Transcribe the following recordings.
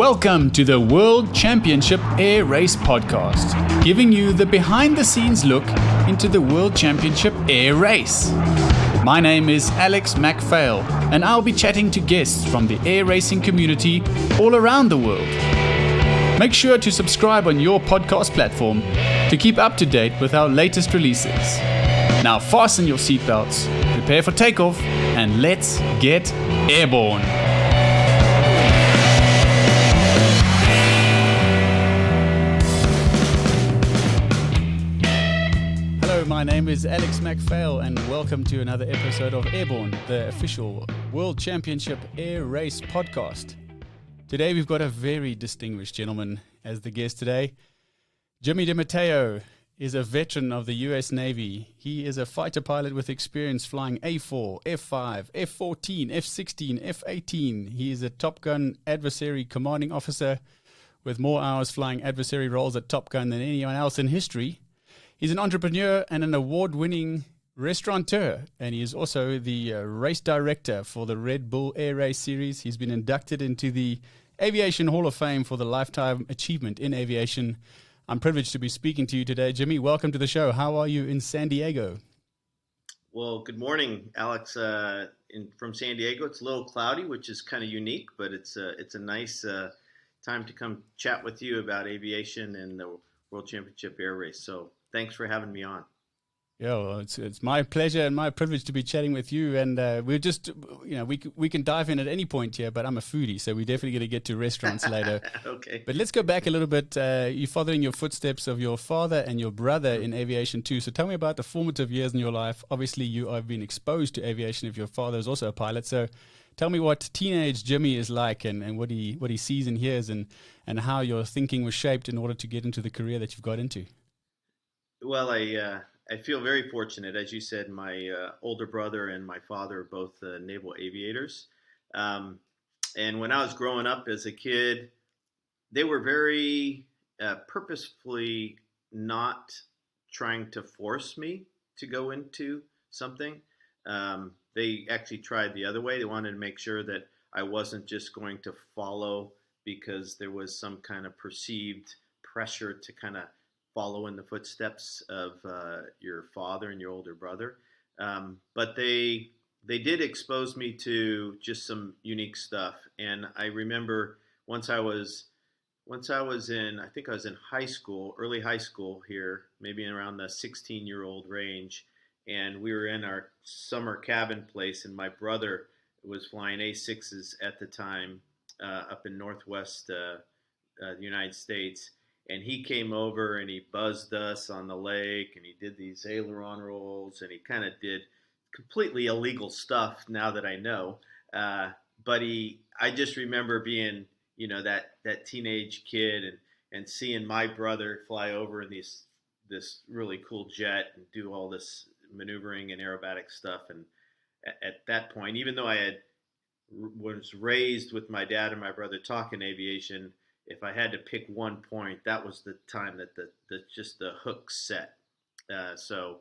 Welcome to the World Championship Air Race Podcast, giving you the behind-the-scenes look into the World Championship Air Race. My name is Alex MacPhail, and I'll be chatting to guests from the air racing community all around the world. Make sure to subscribe on your podcast platform to keep up to date with our latest releases. Now fasten your seatbelts, prepare for takeoff, and let's get airborne. Hello, my name is Alex MacPhail, and welcome to another episode of Airborne, the official World Championship Air Race podcast. Today we've got a very distinguished gentleman as the guest today. DiMatteo is a veteran of the US Navy. He is a fighter pilot with experience flying A4, F5, F14, F16, F18. He is a Top Gun Adversary commanding officer with more hours flying Adversary roles at Top Gun than anyone else in history. He's an entrepreneur and an award-winning restaurateur, and he is also the race director for the Red Bull Air Race Series. He's been inducted into the Aviation Hall of Fame for the Lifetime Achievement in Aviation. I'm privileged to be speaking to you today. Jimmy, welcome to the show. How are you in San Diego? Well, good morning, Alex. From San Diego, it's a little cloudy, which is kind of unique, but it's a nice time to come chat with you about aviation and the World Championship Air Race. So thanks for having me on. Yeah, well, it's my pleasure and my privilege to be chatting with you. And we're just, we can dive in at any point here, but I'm a foodie, so we're definitely going to get to restaurants later. Okay. But let's go back a little bit. You're following your footsteps of your father and your brother in aviation too. So tell me about the formative years in your life. Obviously, you have been exposed to aviation if your father is also a pilot. So tell me what teenage Jimmy is like and what he sees and hears and how your thinking was shaped in order to get into the career that you've got into. Well, I feel very fortunate. As you said, my older brother and my father are both naval aviators. And when I was growing up as a kid, they were very purposefully not trying to force me to go into something. They actually tried the other way. They wanted to make sure that I wasn't just going to follow because there was some kind of perceived pressure to kind of follow in the footsteps of your father and your older brother. But they did expose me to just some unique stuff. And I remember once I was in, I think I was in high school, early high school here, maybe around the 16-year-old range. And we were in our summer cabin place, and my brother was flying A6s at the time up in Northwest the United States. And he came over and he buzzed us on the lake and he did these aileron rolls and he kind of did completely illegal stuff now that I know. But I just remember being, that teenage kid and seeing my brother fly over in this really cool jet and do all this maneuvering and aerobatic stuff. And at that point, even though I was raised with my dad and my brother talking aviation, if I had to pick one point, that was the time that the hook set. So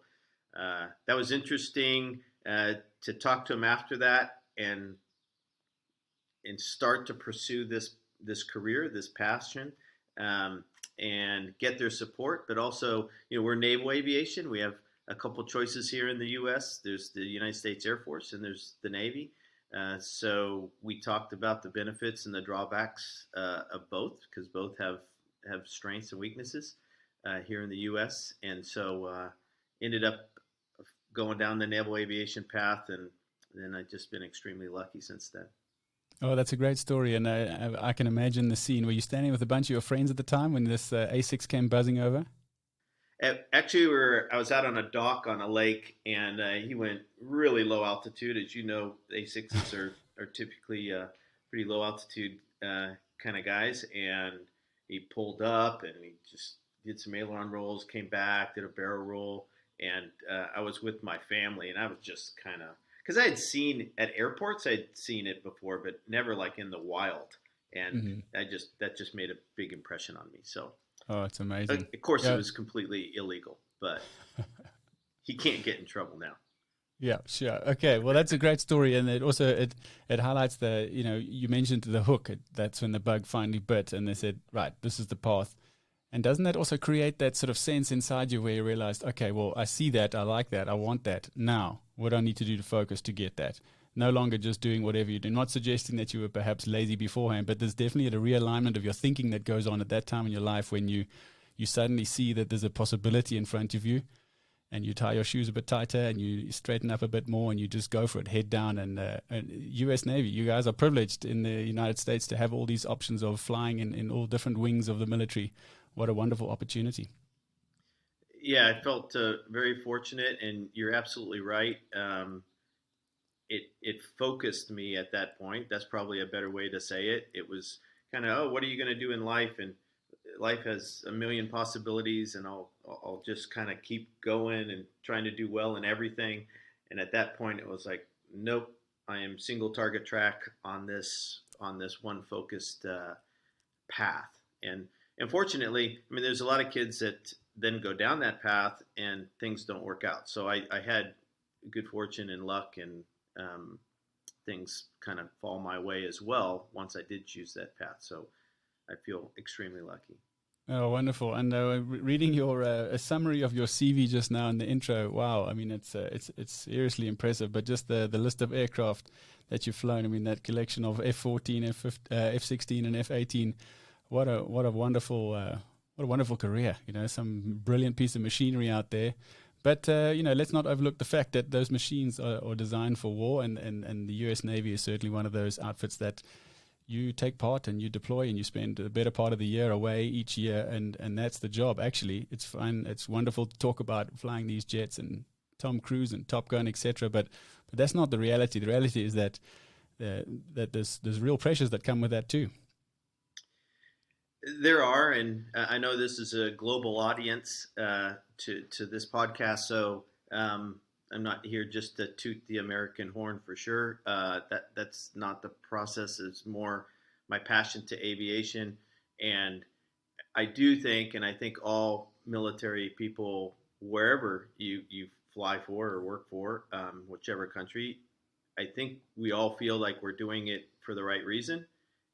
that was interesting to talk to him after that and start to pursue this career, this passion, and get their support. But also, we're naval aviation. We have a couple choices here in the U.S. There's the United States Air Force and there's the Navy. So we talked about the benefits and the drawbacks of both, because both have strengths and weaknesses here in the U.S. And so ended up going down the naval aviation path, and then I've just been extremely lucky since then. Oh, that's a great story, and I can imagine the scene. Were you standing with a bunch of your friends at the time when this A6 came buzzing over? Actually, I was out on a dock on a lake, and he went really low altitude. As you know, A6s are typically pretty low altitude kind of guys. And he pulled up, and he just did some aileron rolls, came back, did a barrel roll. And I was with my family, and I was just kind of, because I had seen at airports, I'd seen it before, but never like in the wild. And that just made a big impression on me. So. Oh, it's amazing. Of course, It was completely illegal, but he can't get in trouble now. Yeah, sure. Okay, well, that's a great story, and it highlights the, you mentioned the hook. That's when the bug finally bit, and they said, right, this is the path. And doesn't that also create that sort of sense inside you where you realized, okay, well, I see that, I like that, I want that. Now, what do I need to do to focus to get that? No longer just doing whatever you do. Not suggesting that you were perhaps lazy beforehand, but there's definitely a realignment of your thinking that goes on at that time in your life when you suddenly see that there's a possibility in front of you, and you tie your shoes a bit tighter and you straighten up a bit more and you just go for it head down. And US Navy, you guys are privileged in the United States to have all these options of flying in all different wings of the military. What a wonderful opportunity. Yeah, I felt very fortunate, and you're absolutely right. It focused me at that point. That's probably a better way to say it. It was kind of, oh, what are you going to do in life? And life has a million possibilities, and I'll just kind of keep going and trying to do well in everything. And at that point, it was like, nope, I am single target track on this one focused path. And fortunately, I mean, there's a lot of kids that then go down that path and things don't work out. So I had good fortune and luck, and things kind of fall my way as well once I did choose that path. So I feel extremely lucky. Oh, wonderful! And reading your a summary of your CV just now in the intro, wow! I mean, it's seriously impressive. But just the list of aircraft that you've flown, I mean, that collection of F-14, F-16, and F-18. What a wonderful career. Some brilliant piece of machinery out there. But let's not overlook the fact that those machines are designed for war, and the U.S. Navy is certainly one of those outfits that you take part and you deploy and you spend a better part of the year away each year, and that's the job. Actually, it's fun. It's wonderful to talk about flying these jets and Tom Cruise and Top Gun, etc. But that's not the reality. The reality is that there's real pressures that come with that too. There are, and I know this is a global audience to this podcast, so I'm not here just to toot the American horn for sure. That's not the process. It's more my passion to aviation, and I do think, and I think all military people, wherever you fly for or work for, whichever country, I think we all feel like we're doing it for the right reason,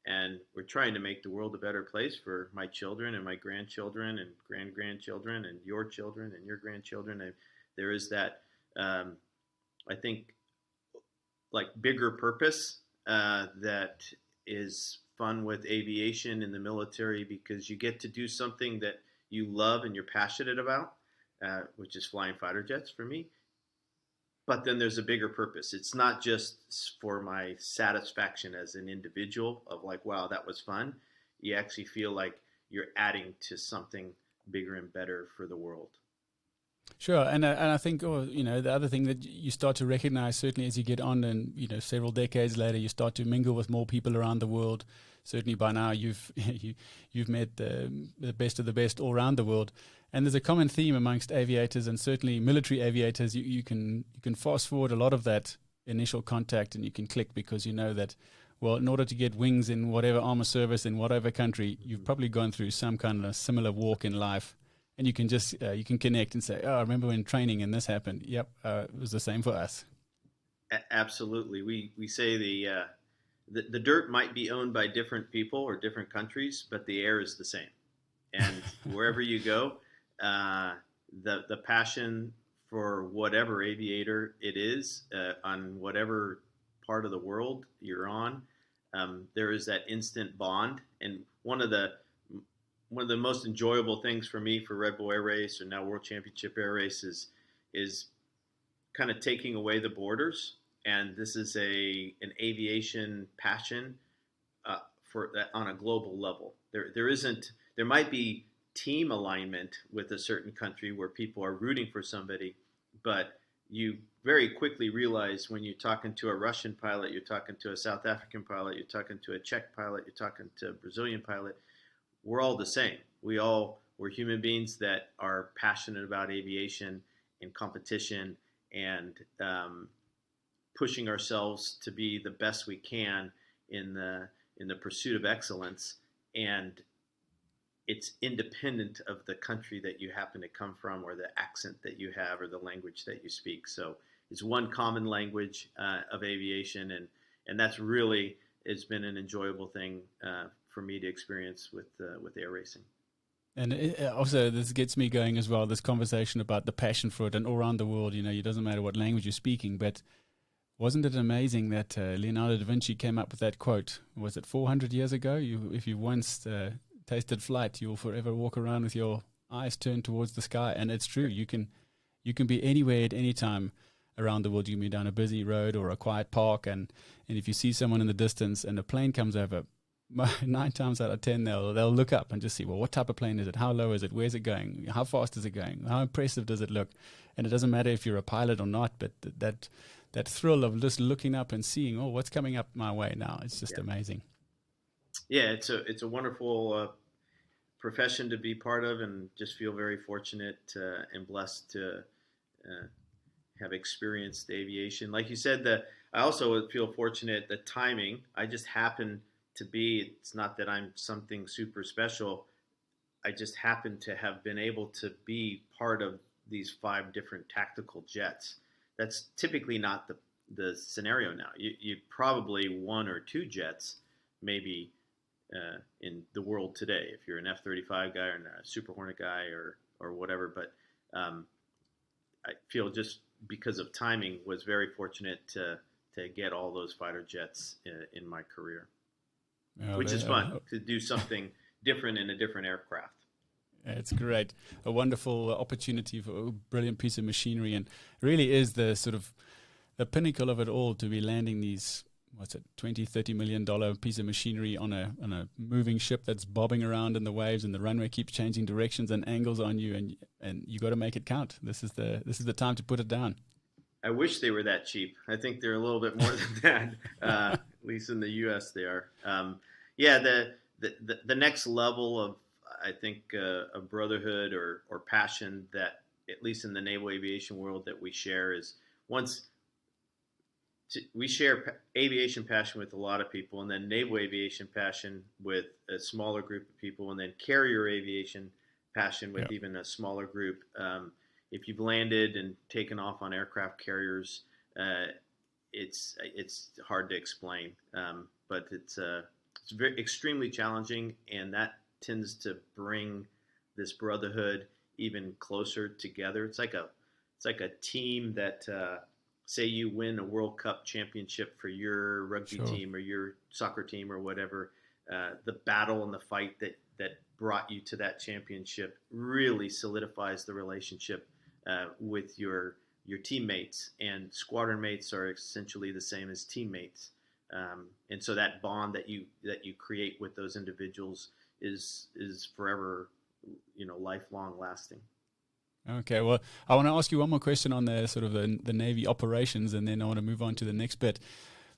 and we're trying to make the world a better place for my children and my grandchildren and grandchildren and your children and your grandchildren. And there is that, I think, like bigger purpose that is fun with aviation in the military, because you get to do something that you love and you're passionate about, which is flying fighter jets for me. But then there's a bigger purpose. It's not just for my satisfaction as an individual of like, wow, that was fun. You actually feel like you're adding to something bigger and better for the world. Sure, and I think, the other thing that you start to recognize, certainly as you get on, and several decades later, you start to mingle with more people around the world. Certainly by now, you've you've met the best of the best all around the world, and there's a common theme amongst aviators, and certainly military aviators. You can fast forward a lot of that initial contact, and you can click because you know that, well, in order to get wings in whatever armor service in whatever country, you've probably gone through some kind of similar walk in life. And you can just you can connect and say, "Oh, I remember when training and this happened." Yep, it was the same for us. Absolutely, we say the dirt might be owned by different people or different countries, but the air is the same. And wherever you go, the passion for whatever aviator it is on whatever part of the world you're on, there is that instant bond. And one of the most enjoyable things for me for Red Bull Air Race, or now World Championship Air Race, is kind of taking away the borders. And this is an aviation passion for that on a global level. There might be team alignment with a certain country where people are rooting for somebody, but you very quickly realize when you're talking to a Russian pilot, you're talking to a South African pilot, you're talking to a Czech pilot, you're talking to a Brazilian pilot, we're all the same. We're human beings that are passionate about aviation and competition, and pushing ourselves to be the best we can in the pursuit of excellence. And it's independent of the country that you happen to come from, or the accent that you have, or the language that you speak. So is one common language of aviation, and that's really has been an enjoyable thing for me to experience with air racing. And also, this gets me going as well. This conversation about the passion for it, and all around the world, it doesn't matter what language you're speaking, but wasn't it amazing that Leonardo da Vinci came up with that quote? Was it 400 years ago? If you once tasted flight, you will forever walk around with your eyes turned towards the sky. And it's true. You can be anywhere at any time around the world. You can be down a busy road or a quiet park, and if you see someone in the distance and a plane comes over, 9 times out of 10 they'll look up and just see, well, what type of plane is it? How low is it? Where's it going? How fast is it going? How impressive does it look? And it doesn't matter if you're a pilot or not, but that thrill of just looking up and seeing, oh, what's coming up my way now? It's just amazing. Yeah, it's a wonderful profession to be part of, and just feel very fortunate and blessed to have experienced aviation. Like you said, I also feel fortunate the timing. I just happen to be. It's not that I'm something super special. I just happen to have been able to be part of these 5 different tactical jets. That's typically not the scenario now. You probably 1 or 2 jets, maybe in the world today, if you're an F-35 guy or a Super Hornet guy or whatever. But I feel just because of timing was very fortunate to get all those fighter jets in my career, which is fun to do something different in a different aircraft. It's great. A wonderful opportunity for a brilliant piece of machinery, and really is the sort of the pinnacle of it all to be landing these, $20-30 million piece of machinery on a moving ship that's bobbing around in the waves, and the runway keeps changing directions and angles on you, and you got to make it count. This is the time to put it down. I wish they were that cheap. I think they're a little bit more than that. At least in the U.S. they are. The next level of, I think, a brotherhood or passion that, at least in the naval aviation world, that we share is we share aviation passion with a lot of people, and then naval aviation passion with a smaller group of people, and then carrier aviation passion with even a smaller group. If you've landed and taken off on aircraft carriers, it's hard to explain, but it's extremely challenging, and that tends to bring this brotherhood even closer together. It's like a team that, say you win a World Cup championship for your rugby team or your soccer team or whatever, the battle and the fight that brought you to that championship really solidifies the relationship with your teammates, and squadron mates are essentially the same as teammates. And so that bond that you create with those individuals is forever, lifelong lasting. Okay, well, I want to ask you one more question on the sort of the Navy operations, and then I want to move on to the next bit.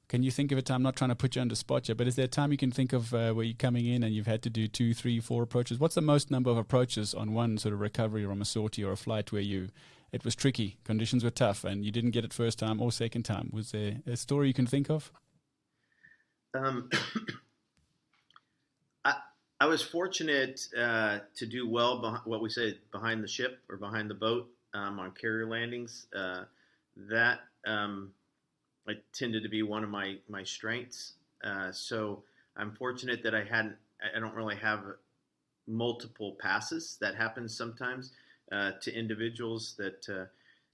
Can you think of a time, I'm not trying to put you under spot here, but is there a time you can think of where you're coming in and you've had to do 2, 3, 4 approaches? What's the most number of approaches on one sort of recovery from a sortie or a flight where it was tricky, conditions were tough, and you didn't get it first time or second time? Was there a story you can think of? I was fortunate to do well what we say behind the ship or behind the boat on carrier landings. That tended to be one of my strengths. So I'm fortunate that I don't really have multiple passes. That happens sometimes to individuals that,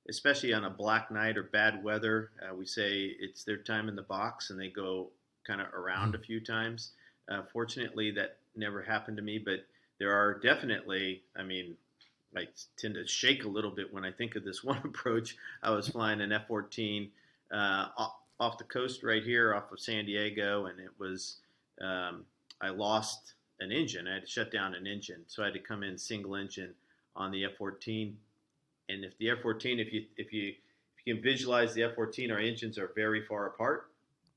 especially on a black night or bad weather, we say it's their time in the box and they go kind of around a few times. Fortunately, that never happened to me, but there are definitely, I tend to shake a little bit when I think of this one approach. I was flying an F-14 off the coast right here off of San Diego, and it was, I lost an engine. I had to shut down an engine, so I had to come in single engine on the F-14. And if the F-14, if you can visualize the F-14, our engines are very far apart.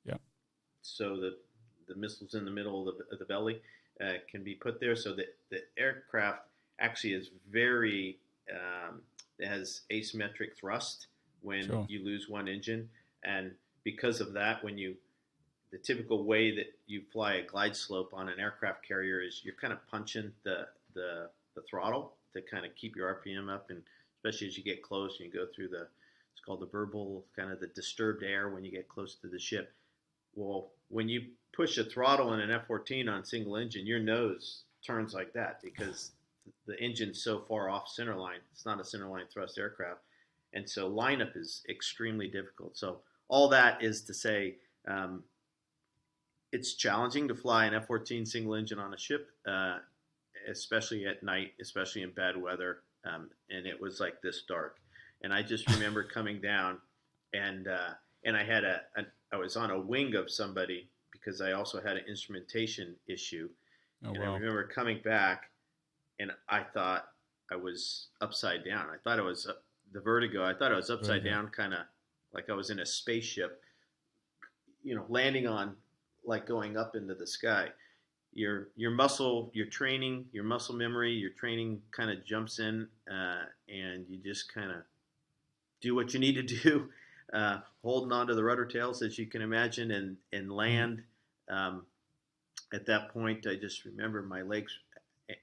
Yeah. So the missiles in the middle of the belly can be put there, so that the aircraft actually is very has asymmetric thrust when you lose one engine, and because of that, the typical way that you fly a glide slope on an aircraft carrier is you're kind of punching the throttle to kind of keep your RPM up, and especially as you get close and you go through the It's called the verbal, kind of the disturbed air when you get close to the ship. Well, when you push a throttle in an F-14 on single engine, your nose turns like that because the engine's so far off center line. It's not a center line thrust aircraft, and so lineup is extremely difficult. So all that is to say, it's challenging to fly an F-14 single engine on a ship, especially at night, especially in bad weather. And it was like this dark. And I just remember coming down, and I had I was on a wing of somebody because I also had an instrumentation issue. Oh, And wow. I remember coming back, and I thought I was upside down. I thought it was the vertigo. I thought I was upside down, kind of like I was in a spaceship, landing on, like going up into the sky. Your muscle, your training, your muscle memory, your training kind of jumps in, and you just kind of do what you need to do, holding onto the rudder tails, as you can imagine, and land. At that point, I just remember my legs,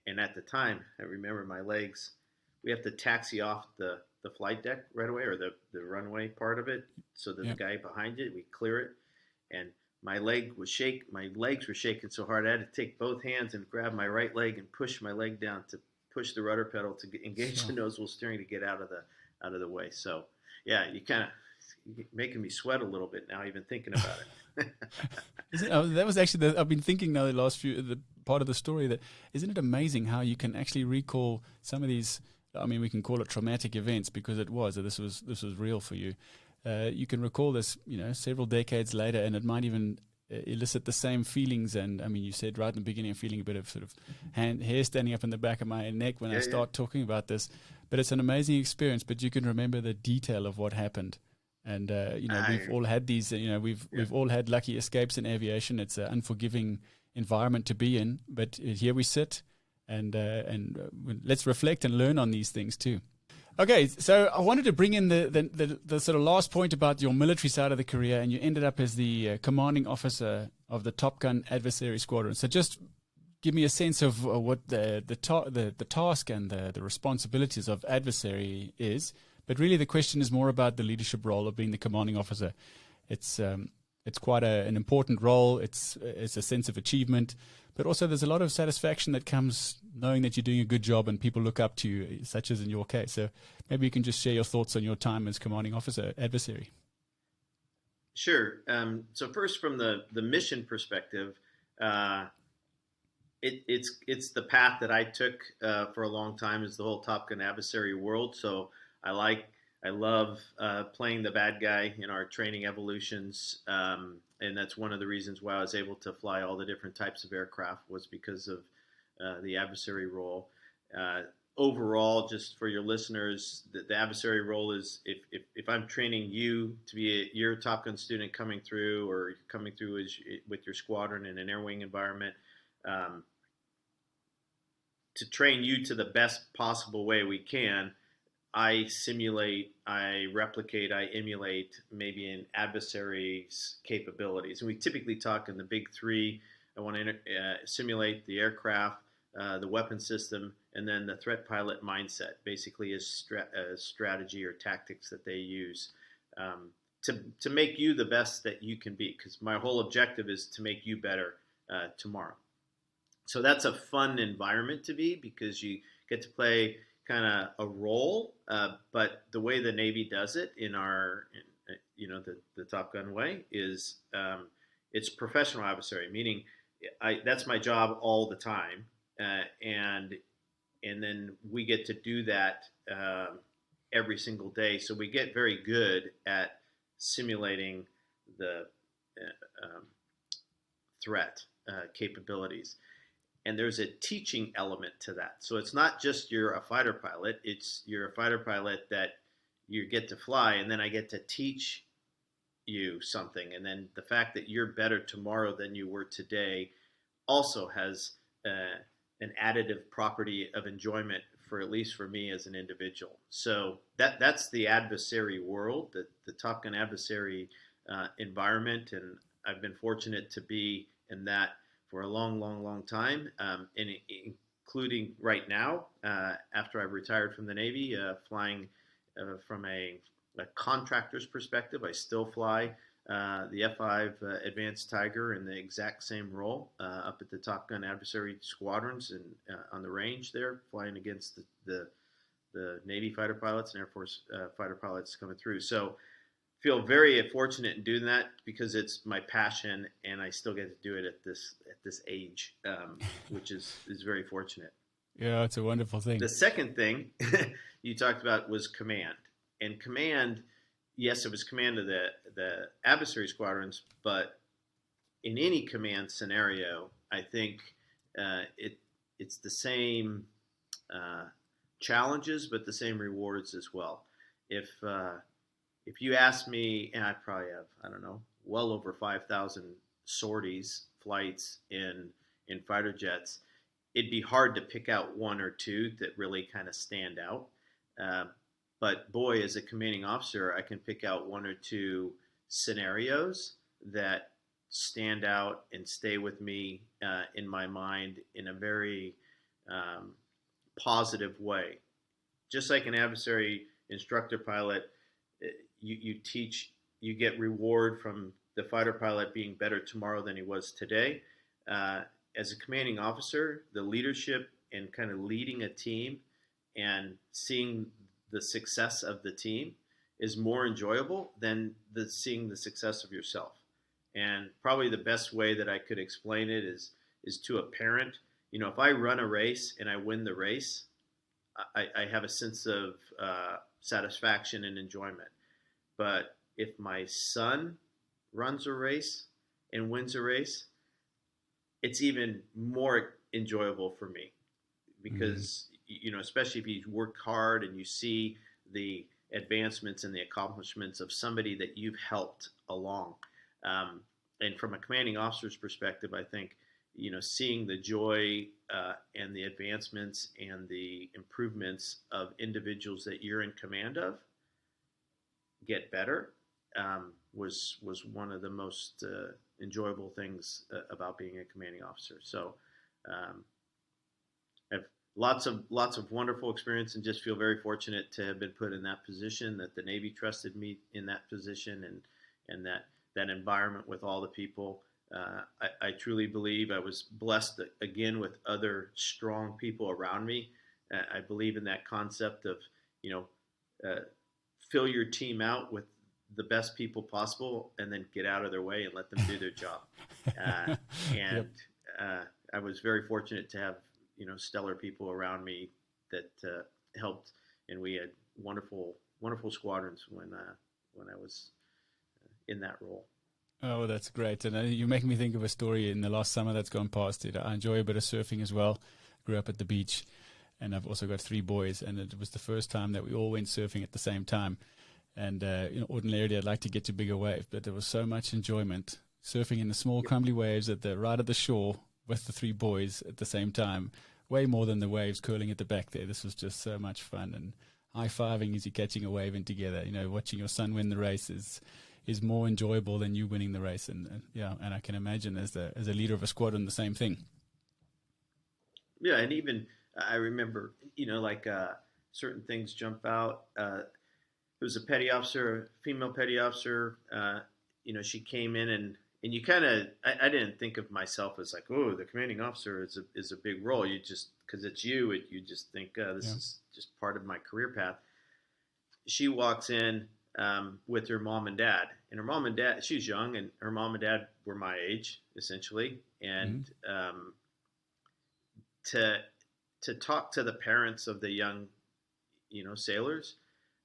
and at the time, I remember my legs. We have to taxi off the flight deck right away, or the runway part of it, so that the guy behind it, we clear it, and my legs were shaking so hard I had to take both hands and grab my right leg and push my leg down to push the rudder pedal to engage the nose wheel steering to get out of the way. So yeah, you're making me sweat a little bit now even thinking about it. That was actually I've been thinking now the part of the story, that isn't it amazing how you can actually recall some of these, I mean, we can call it traumatic events because this was real for you. You can recall this, several decades later, and it might even elicit the same feelings. And I mean, you said right in the beginning, I'm feeling a bit of sort of hair standing up in the back of my neck when I start talking about this. But it's an amazing experience. But you can remember the detail of what happened. And we've all had these. We've all had lucky escapes in aviation. It's an unforgiving environment to be in. But here we sit, and let's reflect and learn on these things too. Okay, so I wanted to bring in the sort of last point about your military side of the career, and you ended up as the commanding officer of the Top Gun Adversary Squadron. So just give me a sense of what the task and the responsibilities of Adversary is. But really, the question is more about the leadership role of being the commanding officer. It's quite an important role. It's a sense of achievement. But also there's a lot of satisfaction that comes knowing that you're doing a good job and people look up to you, such as in your case. So maybe you can just share your thoughts on your time as commanding officer Adversary. Sure. So first, from the mission perspective, it's the path that I took for a long time, is the whole Top Gun Adversary world. So I love playing the bad guy in our training evolutions, and that's one of the reasons why I was able to fly all the different types of aircraft, was because of the adversary role. Overall, just for your listeners, the adversary role is if I'm training you to be your Top Gun student coming through, or coming through with your squadron in an air wing environment, to train you to the best possible way we can, I simulate, I replicate, I emulate maybe an adversary's capabilities. And we typically talk in the big three. I want to simulate the aircraft, the weapon system, and then the threat pilot mindset, basically as strategy or tactics that they use to make you the best that you can be. Because my whole objective is to make you better tomorrow. So that's a fun environment to be, because you get to play kind of a role, but the way the Navy does it in the Top Gun way is it's professional adversary, meaning that's my job all the time, and then we get to do that every single day. So we get very good at simulating the threat capabilities. And there's a teaching element to that. So it's not just you're a fighter pilot, you're a fighter pilot that you get to fly, and then I get to teach you something. And then the fact that you're better tomorrow than you were today also has an additive property of enjoyment, for at least for me as an individual. So that's the adversary world, the Top Gun adversary environment. And I've been fortunate to be in that for a long, long, long time, and including right now, after I've retired from the Navy, flying from a a contractor's perspective, I still fly the F-5 Advanced Tiger in the exact same role up at the Top Gun Adversary squadrons and on the range there, flying against the Navy fighter pilots and Air Force fighter pilots coming through. So feel very fortunate in doing that because it's my passion and I still get to do it at this age, which is very fortunate. Yeah, it's a wonderful thing. The second thing you talked about was command. And command, yes, it was command of the adversary squadrons, but in any command scenario, I think it's the same challenges, but the same rewards as well. If you ask me, and I probably have, I don't know, well over 5,000 sorties, flights in fighter jets, it'd be hard to pick out one or two that really kind of stand out. But boy, as a commanding officer, I can pick out one or two scenarios that stand out and stay with me in my mind in a very positive way. Just like an adversary instructor pilot, you teach, you get reward from the fighter pilot being better tomorrow than he was today. As a commanding officer, the leadership and kind of leading a team and seeing the success of the team is more enjoyable than seeing the success of yourself. And probably the best way that I could explain it is to a parent. You know, if I run a race and I win the race, I have a sense of satisfaction and enjoyment. But if my son runs a race and wins a race, it's even more enjoyable for me because, you know, especially if you work hard and you see the advancements and the accomplishments of somebody that you've helped along. And from a commanding officer's perspective, I think, you know, seeing the joy and the advancements and the improvements of individuals that you're in command of get better was one of the most enjoyable things about being a commanding officer. So I've lots of wonderful experience and just feel very fortunate to have been put in that position, that the Navy trusted me in that position and that environment with all the people. I truly believe I was blessed again with other strong people around me. I believe in that concept of, you know, fill your team out with the best people possible and then get out of their way and let them do their job. I was very fortunate to have, you know, stellar people around me that helped, and we had wonderful squadrons when I was in that role. Oh, that's great. And you make me think of a story in the last summer that's gone past. I enjoy a bit of surfing as well. Grew up at the beach, and I've also got 3 boys, and it was the first time that we all went surfing at the same time. And you know, ordinarily I'd like to get to bigger waves, but there was so much enjoyment surfing in the small crumbly waves right at the shore with the 3 boys at the same time. Way more than the waves curling at the back there. This was just so much fun, and high-fiving as you're catching a wave in together. You know, watching your son win the race is more enjoyable than you winning the race. And I can imagine as a leader of a squadron, the same thing. Yeah, and even I remember, you know, like certain things jump out. There was a petty officer, a female petty officer. You know, she came in and you kind of, I didn't think of myself as like, oh, the commanding officer is a big role. You just, because it's you just think this is just part of my career path. She walks in with her mom and dad, and her mom and dad, she was young, and her mom and dad were my age essentially, and to talk to the parents of the young, you know, sailors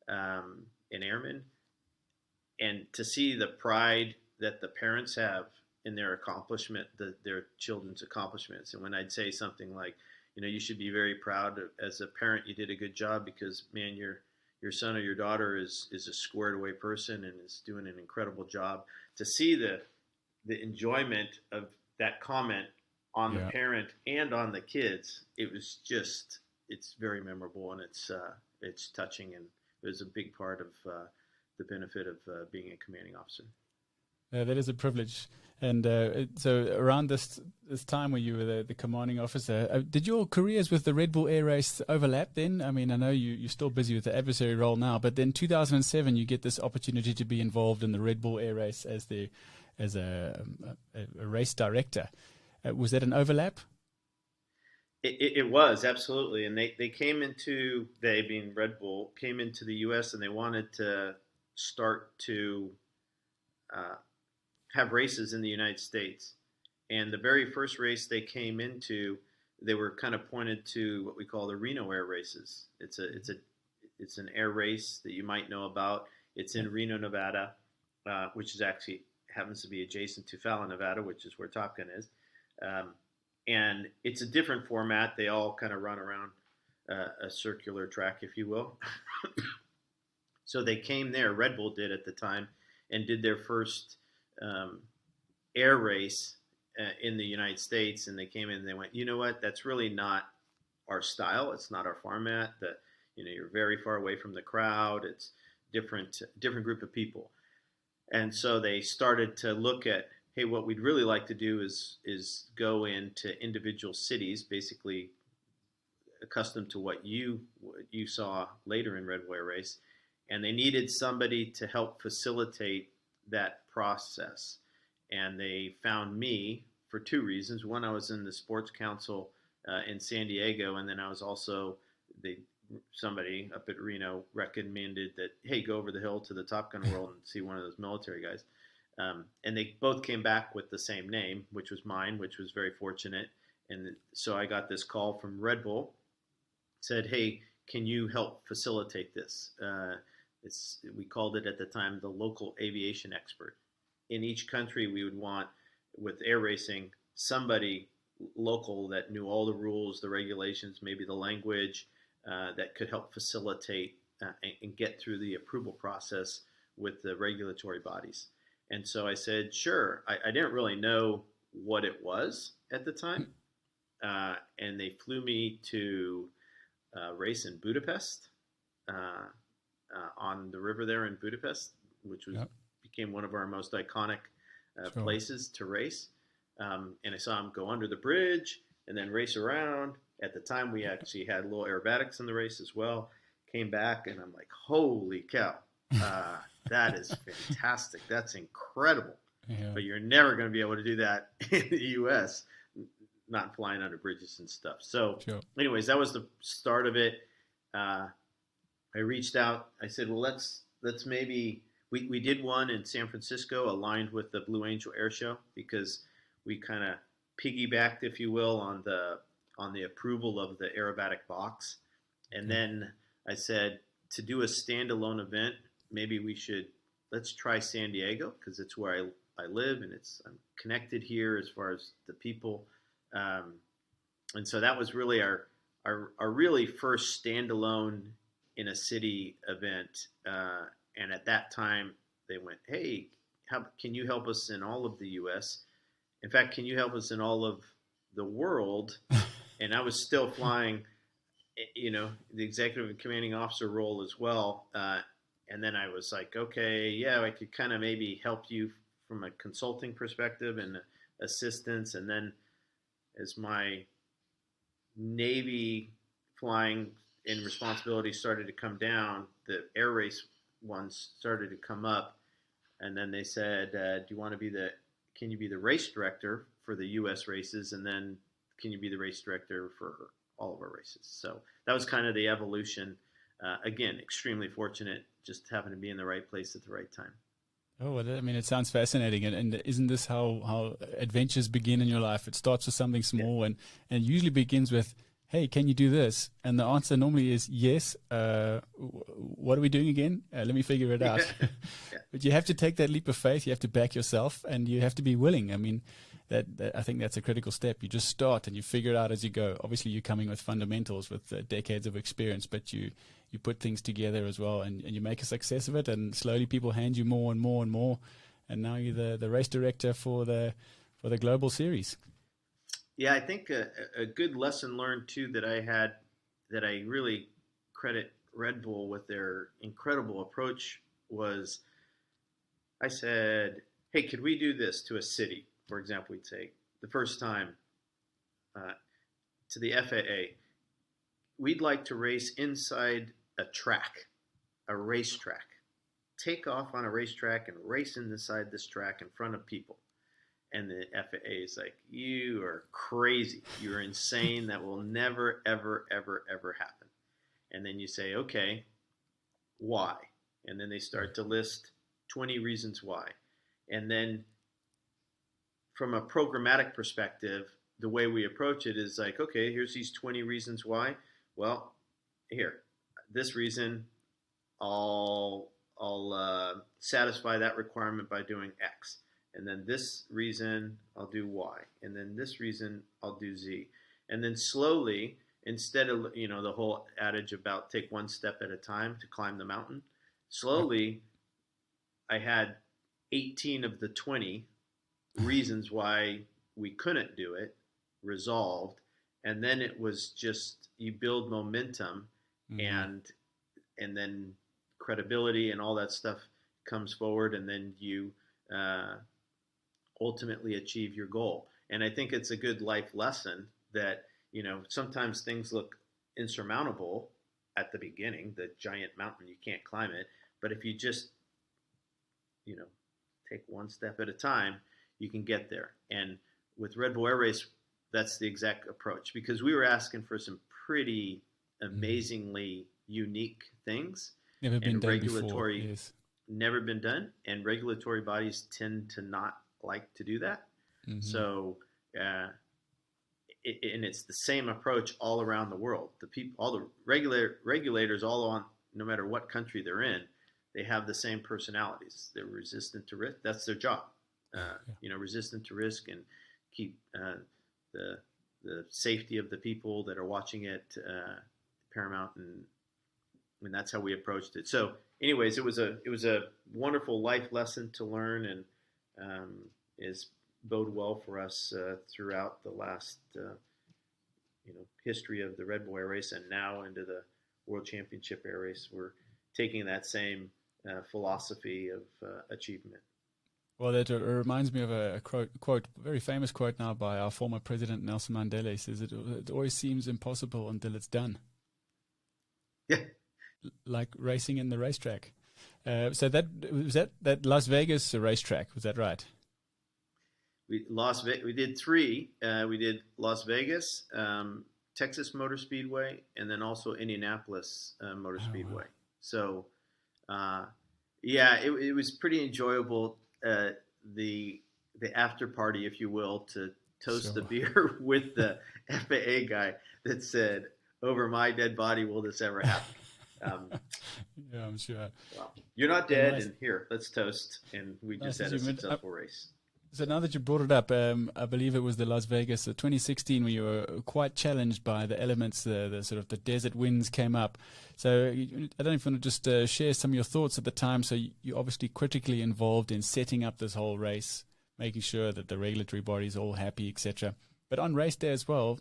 and airmen, and to see the pride that the parents have in their accomplishment, their children's accomplishments. And when I'd say something like, you know, you should be very proud as a parent, you did a good job because, man, your son or your daughter is a squared away person and is doing an incredible job. To see the enjoyment of that comment on the parent and on the kids, it's very memorable, and it's touching, and it was a big part of the benefit of being a commanding officer. That is a privilege. And so around this time when you were the commanding officer, did your careers with the Red Bull Air Race overlap then? I mean, I know you're still busy with the adversary role now, but then 2007 you get this opportunity to be involved in the Red Bull Air Race as a race director. Was that an overlap? It was absolutely, and they came into, they being Red Bull, came into the U.S. and they wanted to start to uh, have races in the United States. And the very first race they came into, they were kind of pointed to what we call the Reno Air Races. It's an air race that you might know about. It's in Reno, Nevada, which is actually happens to be adjacent to Fallon, Nevada, which is where Top Gun is. Um, and it's a different format. They all kind of run around a circular track, if you will. So they came there. Red Bull did at the time, and did their first um, air race in the United States. And they came in and they went, you know what? That's really not our style. It's not our format. You're very far away from the crowd. It's different group of people. And so they started to look at, hey, what we'd really like to do is go into individual cities, basically accustomed to what you saw later in Red Bull Air Race, and they needed somebody to help facilitate that process. And they found me for two reasons. One, I was in the sports council in San Diego, and then I was also somebody up at Reno recommended that, hey, go over the hill to the Top Gun world and see one of those military guys. And they both came back with the same name, which was mine, which was very fortunate. And so I got this call from Red Bull, said, hey, can you help facilitate this? We called it at the time the local aviation expert. In each country, we would want, with air racing, somebody local that knew all the rules, the regulations, maybe the language, that could help facilitate and get through the approval process with the regulatory bodies. And so I said, sure. I didn't really know what it was at the time. And they flew me to race in Budapest, on the river there in Budapest, which became one of our most iconic places to race. And I saw him go under the bridge and then race around. At the time, we actually had little aerobatics in the race as well. Came back, and I'm like, holy cow. That is fantastic. That's incredible. Yeah. But you're never going to be able to do that in the U.S., not flying under bridges and stuff. So anyways, that was the start of it. I reached out. I said, well, let's maybe – we did one in San Francisco aligned with the Blue Angel Air Show, because we kind of piggybacked, if you will, on the approval of the aerobatic box. And then I said, to do a standalone event, maybe let's try San Diego, because it's where I live, and I'm connected here as far as the people. And so that was really our really first standalone in a city event. And at that time, they went, hey, can you help us in all of the U.S.? In fact, can you help us in all of the world? And I was still flying, the executive and commanding officer role as well. And then I was like, okay, yeah, I could kind of maybe help you from a consulting perspective and assistance. And then as my Navy flying and responsibility started to come down, the air race ones started to come up. And then they said, can you be the race director for the U.S. races? And then can you be the race director for all of our races? So that was kind of the evolution. Again, extremely fortunate, just happened to be in the right place at the right time. Oh, well, I mean, it sounds fascinating. And isn't this how adventures begin in your life? It starts with something small and usually begins with, hey, can you do this? And the answer normally is yes. What are we doing again? Let me figure it out. But you have to take that leap of faith. You have to back yourself, and you have to be willing. I mean, that I think that's a critical step. You just start and you figure it out as you go. Obviously, you're coming with fundamentals, with decades of experience, but you put things together as well, and you make a success of it, and slowly people hand you more and more and more, and now you're the race director for the global series. Yeah, I think a good lesson learned too that I had, that I really credit Red Bull with their incredible approach, was I said, hey, could we do this to a city? For example, we'd say the first time uh, to the FAA, we'd like to race inside a track, a racetrack. Take off on a racetrack and race inside this track in front of people. And the FAA is like, you are crazy. You're insane. That will never, ever, ever, ever happen. And then you say, okay, why? And then they start to list 20 reasons why. And then from a programmatic perspective, the way we approach it is like, okay, here's these 20 reasons why. Well, here, this reason, I'll satisfy that requirement by doing X. And then this reason, I'll do Y. And then this reason, I'll do Z. And then slowly, instead of, the whole adage about take one step at a time to climb the mountain, slowly, I had 18 of the 20 reasons why we couldn't do it resolved. And then it was just, you build momentum, and then credibility and all that stuff comes forward, and then you ultimately achieve your goal. And I think it's a good life lesson that, sometimes things look insurmountable at the beginning, the giant mountain, you can't climb it. But if you just, take one step at a time, you can get there. And with Red Bull Air Race, that's the exact approach, because we were asking for some pretty amazingly unique things. Never been done before. Yes. Never been done, and regulatory bodies tend to not like to do that. So, and it's the same approach all around the world. The people, all the regulators, all on, no matter what country they're in, they have the same personalities. They're resistant to risk. That's their job. Resistant to risk, and keep the safety of the people that are watching it paramount, and that's how we approached it. So, anyways, it was a wonderful life lesson to learn, and is bode well for us throughout the last history of the Red Bull Air Race, and now into the World Championship Air Race. We're taking that same philosophy of achievement. Well, that reminds me of a quote, very famous quote now by our former president, Nelson Mandela. He says, it always seems impossible until it's done. Yeah. Like racing in the racetrack. So that Las Vegas racetrack, was that right? We did three. We did Las Vegas, Texas Motor Speedway, and then also Indianapolis Motor Speedway. Wow. So, it was pretty enjoyable. The after party, if you will, to toast the beer with the FAA guy that said, "Over my dead body will this ever happen?" Yeah, I'm sure. Well, you're not dead, and here, let's toast. And we just had a successful race. So now that you brought it up, I believe it was the Las Vegas 2016 when you were quite challenged by the elements, the sort of the desert winds came up. So I don't know if you want to just share some of your thoughts at the time. So you're obviously critically involved in setting up this whole race, making sure that the regulatory bodies are all happy, etc. But on race day as well,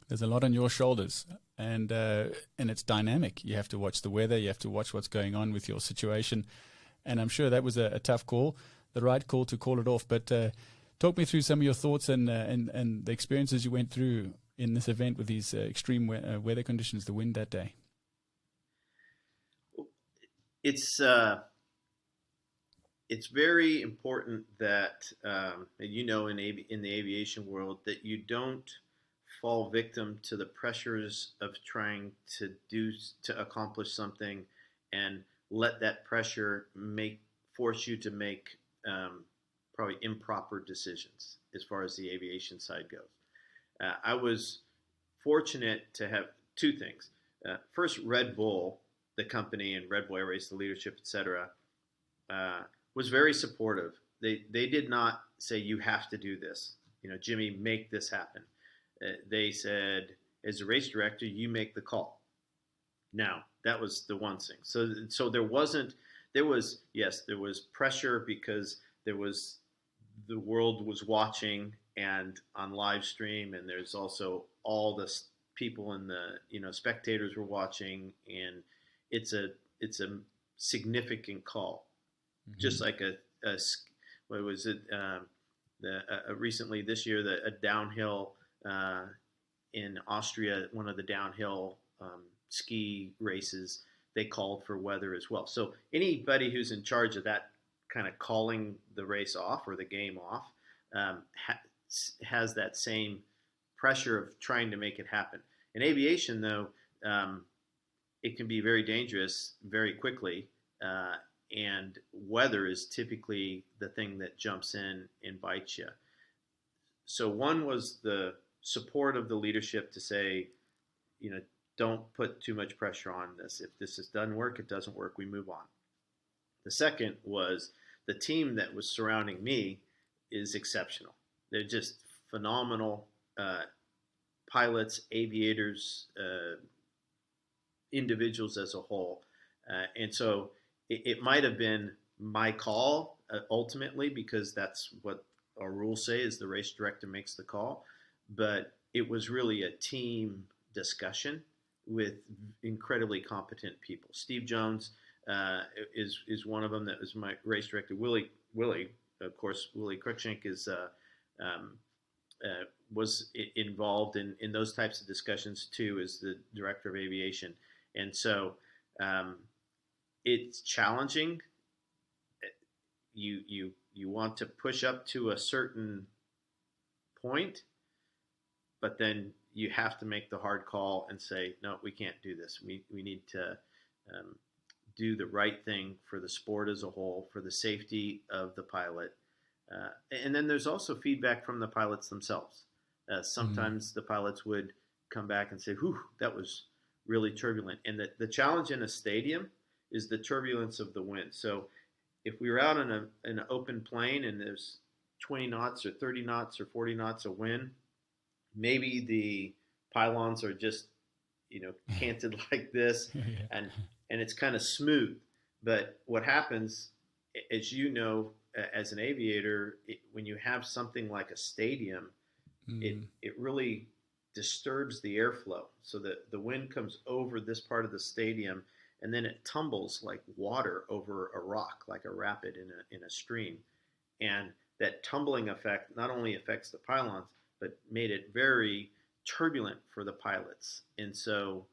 there's a lot on your shoulders, and it's dynamic. You have to watch the weather, you have to watch what's going on with your situation, and I'm sure that was a tough call. The right call to call it off. But talk me through some of your thoughts and the experiences you went through in this event with these extreme weather conditions, the wind that day. It's very important that in the aviation world, that you don't fall victim to the pressures of trying to accomplish something, and let that pressure force you to make probably improper decisions as far as the aviation side goes. I was fortunate to have two things. First, Red Bull, the company, and Red Bull Air Race, the leadership, etc., was very supportive. They did not say, you have to do this. Jimmy, make this happen. They said, as a race director, you make the call. Now, that was the one thing. So there was pressure because the world was watching and on live stream, and there's also all the people in the spectators were watching, and it's a significant call. Mm-hmm. Just like what was it? Recently this year, a downhill in Austria, one of the downhill ski races, they called for weather as well. So anybody who's in charge of that kind of calling the race off or the game off has that same pressure of trying to make it happen. In aviation, though, it can be very dangerous very quickly, and weather is typically the thing that jumps in and bites you. So one was the support of the leadership to say, don't put too much pressure on this. If this doesn't work, it doesn't work. We move on. The second was the team that was surrounding me is exceptional. They're just phenomenal pilots, aviators, individuals as a whole. And so it might have been my call ultimately, because that's what our rules say is the race director makes the call. But it was really a team discussion with incredibly competent people. Steve Jones is one of them. That was my race director. Willie, of course, Willie Cruikshank was involved in those types of discussions too, as the director of aviation. And so it's challenging. You want to push up to a certain point, but then you have to make the hard call and say, no, we can't do this. We need to do the right thing for the sport as a whole, for the safety of the pilot. And then there's also feedback from the pilots themselves. Sometimes the pilots would come back and say, whew, that was really turbulent. And the challenge in a stadium is the turbulence of the wind. So if we were out in an open plane and there's 20 knots or 30 knots or 40 knots of wind, maybe the pylons are just, canted like this, and it's kind of smooth. But what happens, as you know, as an aviator, when you have something like a stadium, it really disturbs the airflow. So that the wind comes over this part of the stadium, and then it tumbles like water over a rock, like a rapid in a stream. And that tumbling effect not only affects the pylons, but made it very turbulent for the pilots. And so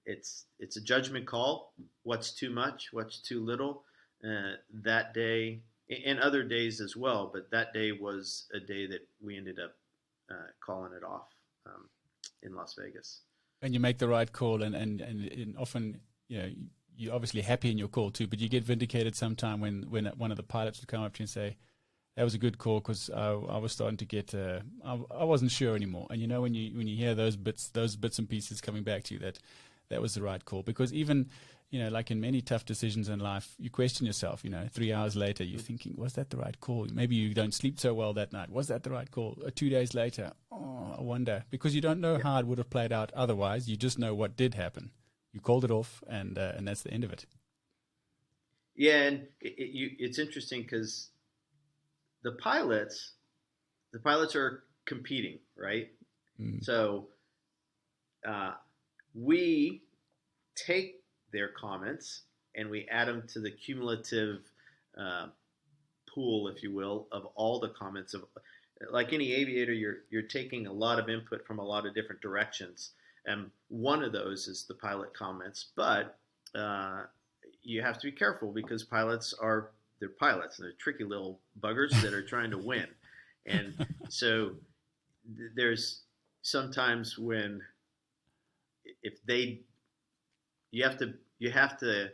it's a judgment call. What's too much? What's too little? That day, and other days as well, but that day was a day that we ended up calling it off in Las Vegas. And you make the right call, and often, you're obviously happy in your call too, but you get vindicated sometime when one of the pilots would come up to you and say, that was a good call, because I was starting to get, I wasn't sure anymore. And when you hear those bits and pieces coming back to you, that was the right call. Because even, like in many tough decisions in life, you question yourself. 3 hours later, you're thinking, was that the right call? Maybe you don't sleep so well that night. Was that the right call? 2 days later, I wonder, because you don't know how it would have played out otherwise. You just know what did happen. You called it off, and that's the end of it. Yeah, and it's interesting because the pilots are competing, right? So we take their comments and we add them to the cumulative pool, if you will, of all the comments. Of like any aviator, you're taking a lot of input from a lot of different directions, and one of those is the pilot comments. But you have to be careful, because they're pilots, and they're tricky little buggers that are trying to win. And so there's sometimes when you have to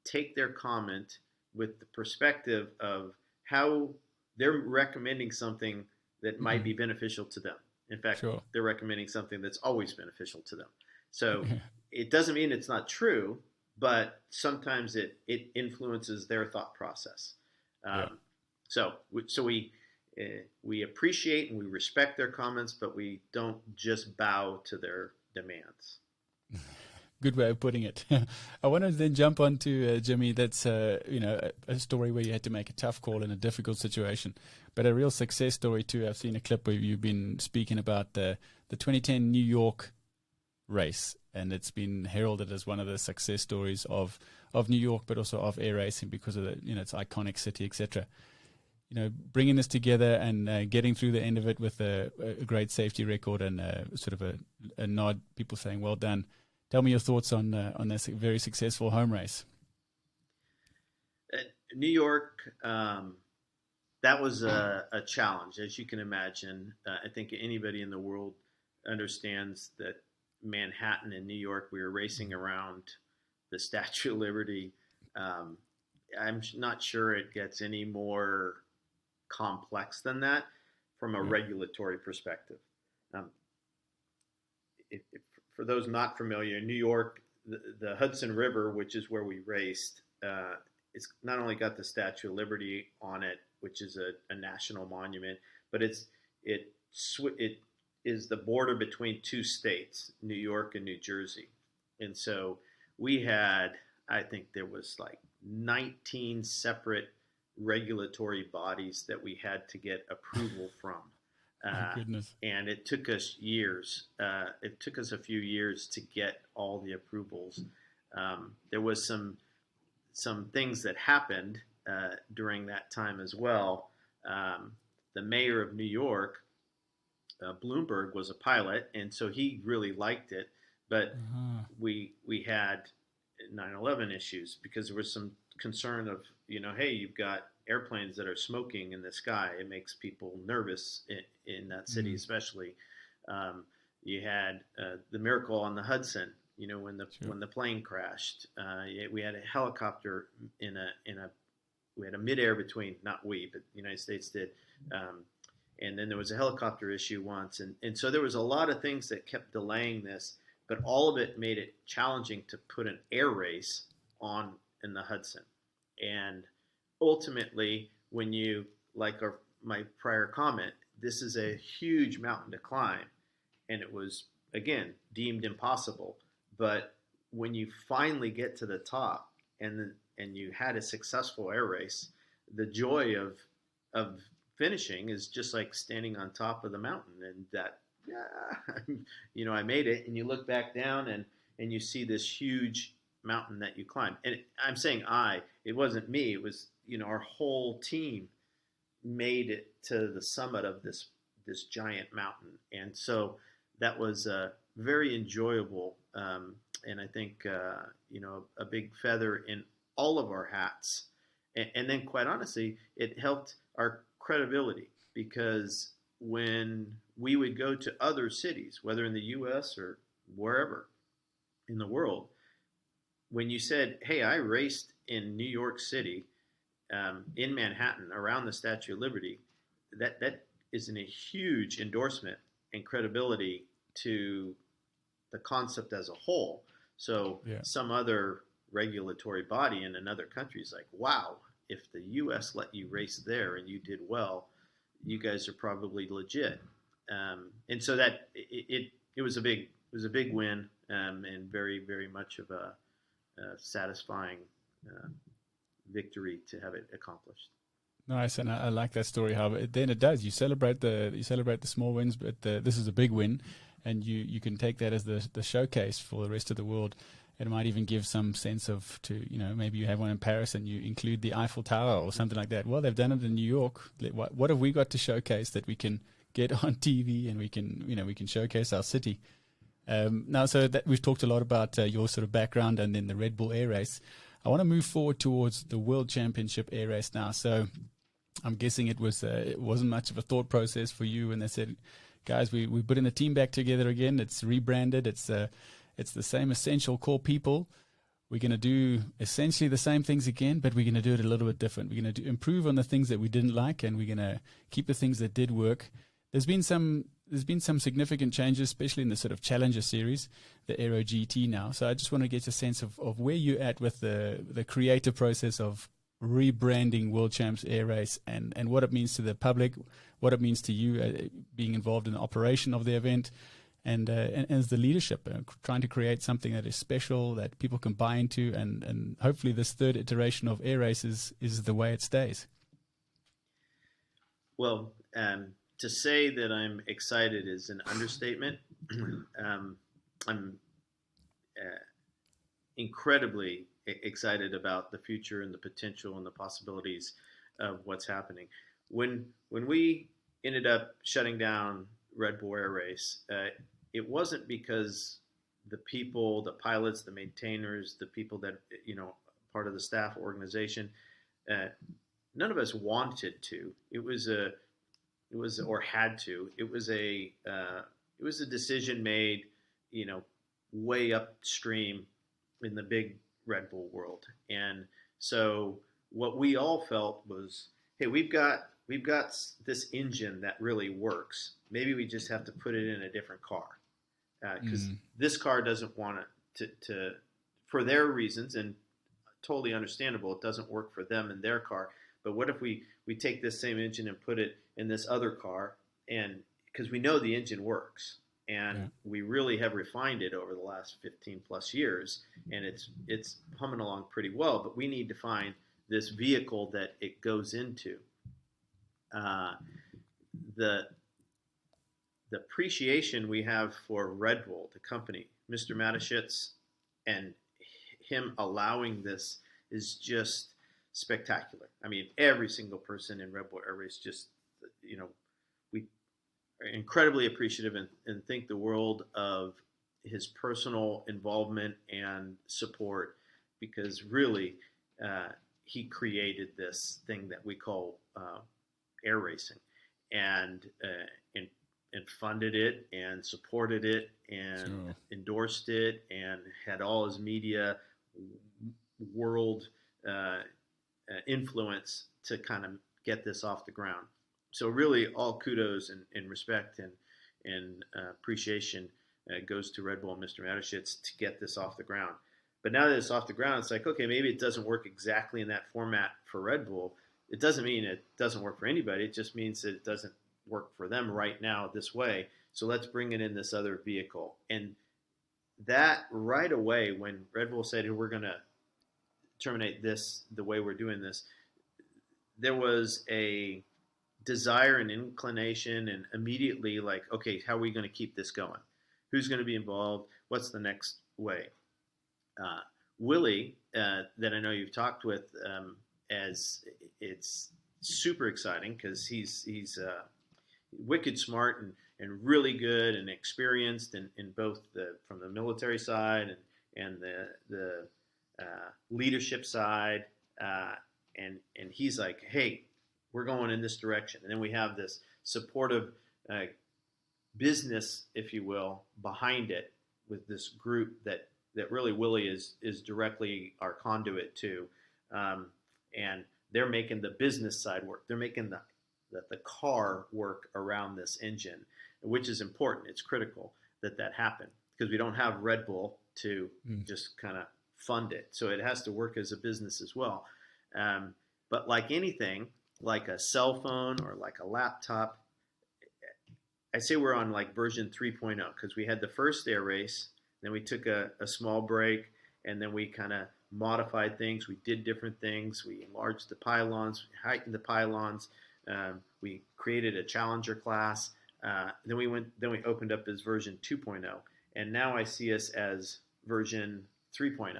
take their comment with the perspective of how they're recommending something that might be beneficial to them. In fact, they're recommending something that's always beneficial to them. So it doesn't mean it's not true, but sometimes it influences their thought process. So we appreciate and we respect their comments, but we don't just bow to their demands. Good way of putting it. I want to then jump on to Jimmy. That's a story where you had to make a tough call in a difficult situation, but a real success story too. I've seen a clip where you've been speaking about the 2010 New York race, and it's been heralded as one of the success stories of of New York, but also of air racing because of the, its iconic city, etc. Bringing this together and getting through the end of it with a great safety record and sort of a nod, people saying, well done. Tell me your thoughts on this very successful home race. New York, that was a challenge, as you can imagine. I think anybody in the world understands that Manhattan and New York, we were racing around the Statue of Liberty. I'm not sure it gets any more complex than that from a regulatory perspective. For those not familiar, New York, the Hudson River, which is where we raced, it's not only got the Statue of Liberty on it, which is a national monument, but it is the border between two states, New York and New Jersey. And so we had, I think there was like 19 separate regulatory bodies that we had to get approval from. My goodness. And it took us years. It took us a few years to get all the approvals. There was some things that happened during that time as well. The mayor of New York, Bloomberg, was a pilot, and so he really liked it. But we had 9/11 issues because there was some concern of, hey, you've got airplanes that are smoking in the sky. It makes people nervous in that city, especially. You had the miracle on the Hudson. When the plane crashed, we had a helicopter we had a midair between, not we, but the United States did. And then there was a helicopter issue once. And so there was a lot of things that kept delaying this, but all of it made it challenging to put an air race on in the Hudson. And ultimately, when you, like my prior comment, this is a huge mountain to climb. And it was, again, deemed impossible. But when you finally get to the top and you had a successful air race, the joy of finishing is just like standing on top of the mountain, and that, I made it. And you look back down and you see this huge mountain that you climb. And I'm saying it wasn't me. It was, our whole team made it to the summit of this giant mountain. And so that was very enjoyable. And I think, a big feather in all of our hats. And then, quite honestly, it helped our credibility, because when we would go to other cities, whether in the U.S. or wherever in the world, when you said, hey, I raced in New York City, in Manhattan, around the Statue of Liberty, that is a huge endorsement and credibility to the concept as a whole. So some other regulatory body in another country is like, wow, if the U.S. let you race there and you did well, you guys are probably legit. And so that it was a big win, and very, very much of a satisfying victory to have it accomplished. Nice, and I like that story. How then it does. You celebrate the small wins, but this is a big win, and you can take that as the showcase for the rest of the world. It might even give some sense of maybe you have one in Paris and you include the Eiffel Tower or something like that. Well, they've done it in New York. What have we got to showcase that we can get on TV and we can showcase our city? Now, so that we've talked a lot about your sort of background and then the Red Bull Air Race. I want to move forward towards the World Championship Air Race now. So I'm guessing it wasn't much of a thought process for you when they said, guys, we putting the team back together again. It's rebranded. It's the same essential core people. We're going to do essentially the same things again, but we're going to do it a little bit different. We're going to improve on the things that we didn't like, and we're going to keep the things that did work. There's been some significant changes, especially in the sort of Challenger series, the Aero GT now. So I just want to get a sense of where you're at with the creative process of rebranding World Champs Air Race and what it means to the public, what it means to you being involved in the operation of the event, and as the leadership, trying to create something that is special, that people can buy into, and hopefully this third iteration of Air Races is the way it stays. Well, to say that I'm excited is an understatement. I'm incredibly excited about the future and the potential and the possibilities of what's happening. When we ended up shutting down Red Bull Air Race, it wasn't because the people, the pilots, the maintainers, the people that part of the staff organization, uh, none of us wanted to. It was or had to. It was a decision made, you know, way upstream in the big Red Bull world. And so what we all felt was, hey, we've got this engine that really works. Maybe we just have to put it in a different car because this car doesn't want to for their reasons, and totally understandable. It doesn't work for them and their car. But what if we take this same engine and put it in this other car, and because we know the engine works, and we really have refined it over the last 15 plus years, and it's humming along pretty well. But we need to find this vehicle that it goes into. Uh, the the appreciation we have for Red Bull, the company, Mr. Mateschitz, and him allowing this is just spectacular. I mean, every single person in Red Bull Air Race just, we are incredibly appreciative and think the world of his personal involvement and support because really he created this thing that we call air racing and and funded it and supported it and endorsed it and had all his media world influence to kind of get this off the ground. So really all kudos and respect and appreciation goes to Red Bull and Mr. Mateschitz to get this off the ground. But now that it's off the ground, it's like, okay, maybe it doesn't work exactly in that format for Red Bull. It doesn't mean it doesn't work for anybody. It just means that it doesn't work for them right now this way. So let's bring it in this other vehicle. And that right away, when Red Bull said, hey, we're going to terminate this, the way we're doing this, there was a desire and inclination and immediately like, okay, how are we going to keep this going? Who's going to be involved? What's the next way? Willie, that I know you've talked with, as it's super exciting because he's wicked smart and really good and experienced in both from the military side and the leadership side, and he's like, hey, we're going in this direction, and then we have this supportive business, if you will, behind it with this group that really Willie is directly our conduit to, and they're making the business side work. They're making the car work around this engine, which is important. It's critical that happen because we don't have Red Bull to just kind of fund it. So it has to work as a business as well. But like anything, like a cell phone or like a laptop, I say we're on like version 3.0 because we had the first air race, then we took a small break, and then we kind of modified things. We did different things. We enlarged the pylons, we heightened the pylons. We created a challenger class. Then we opened up as version 2.0, and now I see us as version 3.0,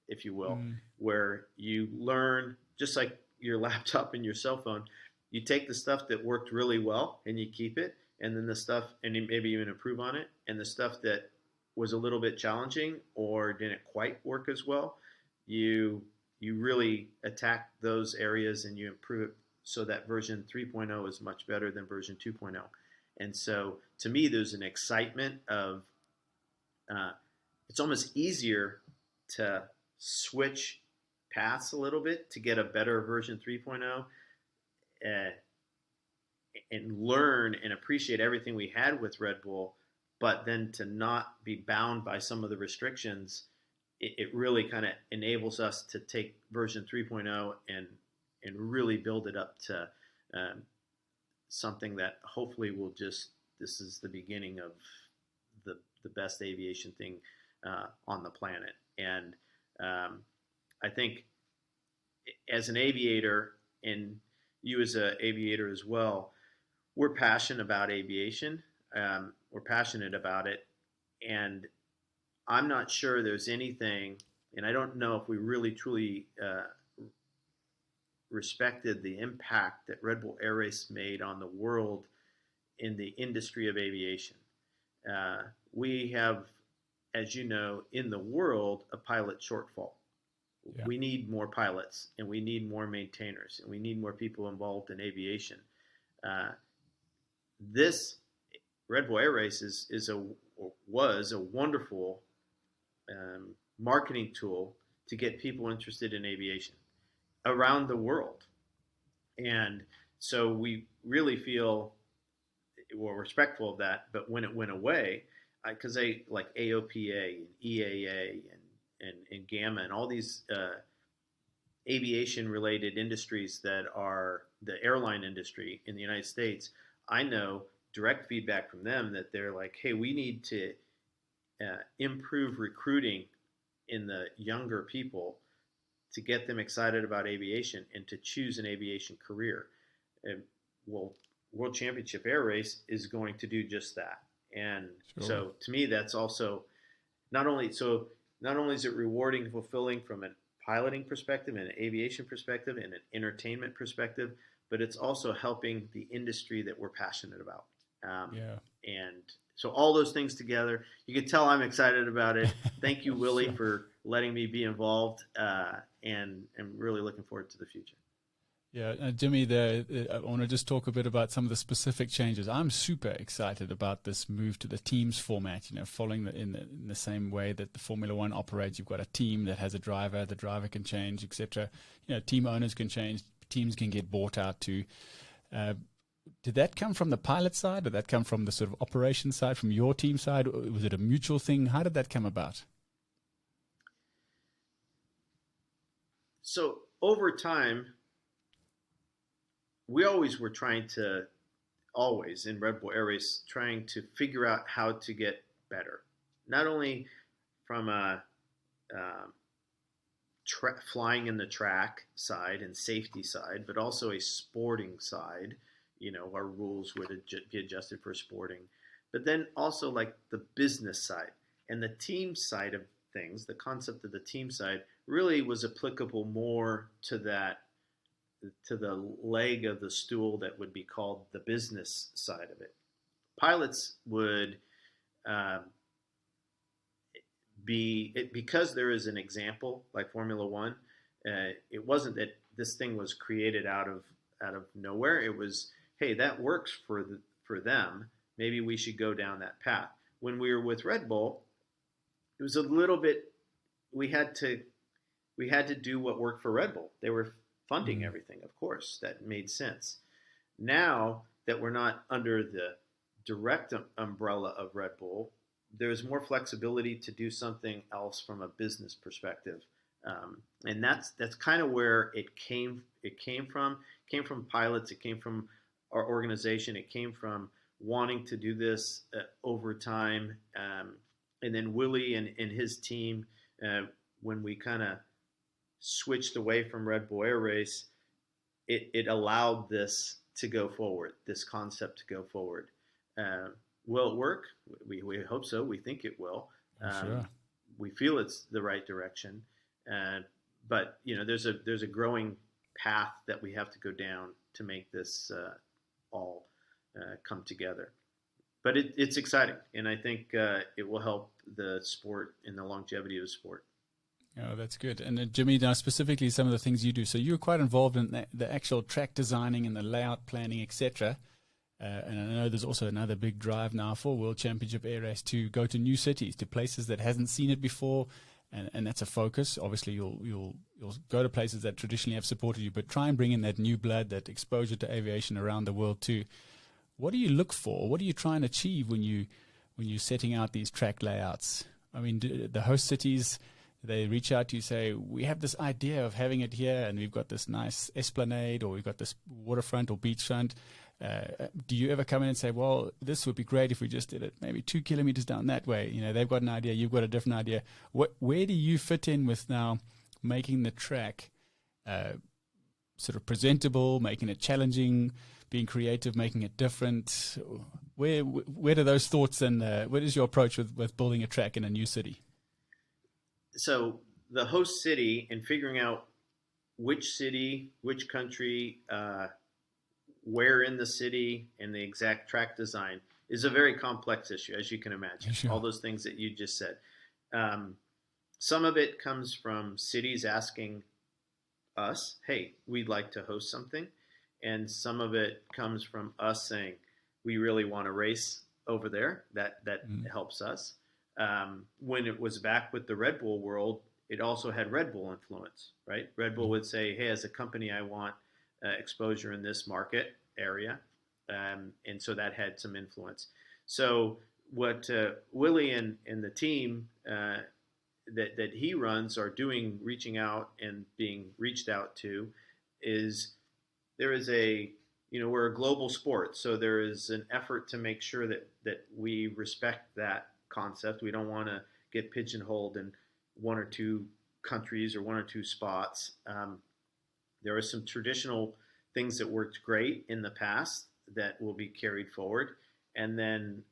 if you will, where you learn just like your laptop and your cell phone. You take the stuff that worked really well and you keep it, and then the stuff, and you maybe even improve on it, and the stuff that was a little bit challenging or didn't quite work as well, you really attack those areas and you improve it so that version 3.0 is much better than version 2.0. And so to me, there's an excitement of it's almost easier to switch paths a little bit to get a better version 3.0 and learn and appreciate everything we had with Red Bull, but then to not be bound by some of the restrictions. It really kind of enables us to take version 3.0 and really build it up to something that hopefully will just, this is the beginning of the best aviation thing on the planet. And I think as an aviator, and you as an aviator as well, we're passionate about aviation. We're passionate about it. And I'm not sure there's anything And I don't know if we really truly respected the impact that Red Bull Air Race made on the world in the industry of aviation. We have, as you know, in the world, a pilot shortfall. Yeah. We need more pilots, and we need more maintainers, and we need more people involved in aviation. This Red Bull Air Race was a wonderful marketing tool to get people interested in aviation around the world. And so we really feel respectful of that. But when it went away, because they like AOPA and EAA and GAMA and all these aviation related industries that are the airline industry in the United States, I know direct feedback from them that they're like, hey, we need to improve recruiting in the younger people to get them excited about aviation and to choose an aviation career. And World Championship Air Race is going to do just that. And so to me, that's also not only is it rewarding and fulfilling from a piloting perspective and an aviation perspective and an entertainment perspective, but it's also helping the industry that we're passionate about. And so all those things together, you can tell I'm excited about it. Thank you, Willie, for letting me be involved, and I'm really looking forward to the future. Yeah, Jimmy, I want to just talk a bit about some of the specific changes. I'm super excited about this move to the teams format, following in the same way that the Formula One operates. You've got a team that has a driver, the driver can change, etc. Team owners can change, teams can get bought out too. Did that come from the pilot side? Did that come from the sort of operation side, from your team side? Was it a mutual thing? How did that come about? So over time, we always were always in Red Bull Air Race, trying to figure out how to get better. Not only from a flying in the track side and safety side, but also a sporting side. Our rules would be adjusted for sporting. But then also like the business side and the team side of things, the concept of the team side really was applicable more to the leg of the stool that would be called the business side of it. Pilots would because there is an example like Formula One. It wasn't that this thing was created out of nowhere. It was, hey, that works for them. Maybe we should go down that path. When we were with Red Bull, it was a little bit. We had to do what worked for Red Bull. They were funding everything, of course. That made sense. Now that we're not under the direct umbrella of Red Bull, there's more flexibility to do something else from a business perspective. And that's kind of where it came from. It came from pilots. It came from our organization. It came from wanting to do this over time. And then Willie and his team, when we kind of switched away from Red Bull Air Race, it allowed this to go forward, this concept to go forward. Will it work? We hope so. We think it will. Sure. We feel it's the right direction. But there's a growing path that we have to go down to make this all come together. But it's exciting, and I think it will help the sport and the longevity of the sport. Oh, that's good. And Jimmy, now specifically some of the things you do. So you're quite involved in the actual track designing and the layout planning, etc. And I know there's also another big drive now for World Championship Air Race to go to new cities, to places that hasn't seen it before, and that's a focus. Obviously, you'll go to places that traditionally have supported you, but try and bring in that new blood, that exposure to aviation around the world too. What do you look for? What are you trying to achieve when you're setting out these track layouts? I mean, the host cities, they reach out to you, say, we have this idea of having it here, and we've got this nice esplanade, or we've got this waterfront or beachfront. Do you ever come in and say, well, this would be great if we just did it maybe 2 kilometers down that way? They've got an idea, you've got a different idea. Where do you fit in with now making the track sort of presentable, making it challenging, being creative, making it different? Where do those thoughts and what is your approach with building a track in a new city? So the host city and figuring out which city, which country, where in the city, and the exact track design is a very complex issue, as you can imagine. Sure. All those things that you just said. Some of it comes from cities asking us, hey, we'd like to host something. And some of it comes from us saying, we really want to race over there. That helps us. When it was back with the Red Bull world, it also had Red Bull influence, right? Red Bull would say, hey, as a company, I want exposure in this market area. And so that had some influence. So what Willie and the team that he runs are doing, reaching out and being reached out to, is there is we're a global sport. So there is an effort to make sure that we respect that concept. We don't want to get pigeonholed in one or two countries or one or two spots. There are some traditional things that worked great in the past that will be carried forward. And then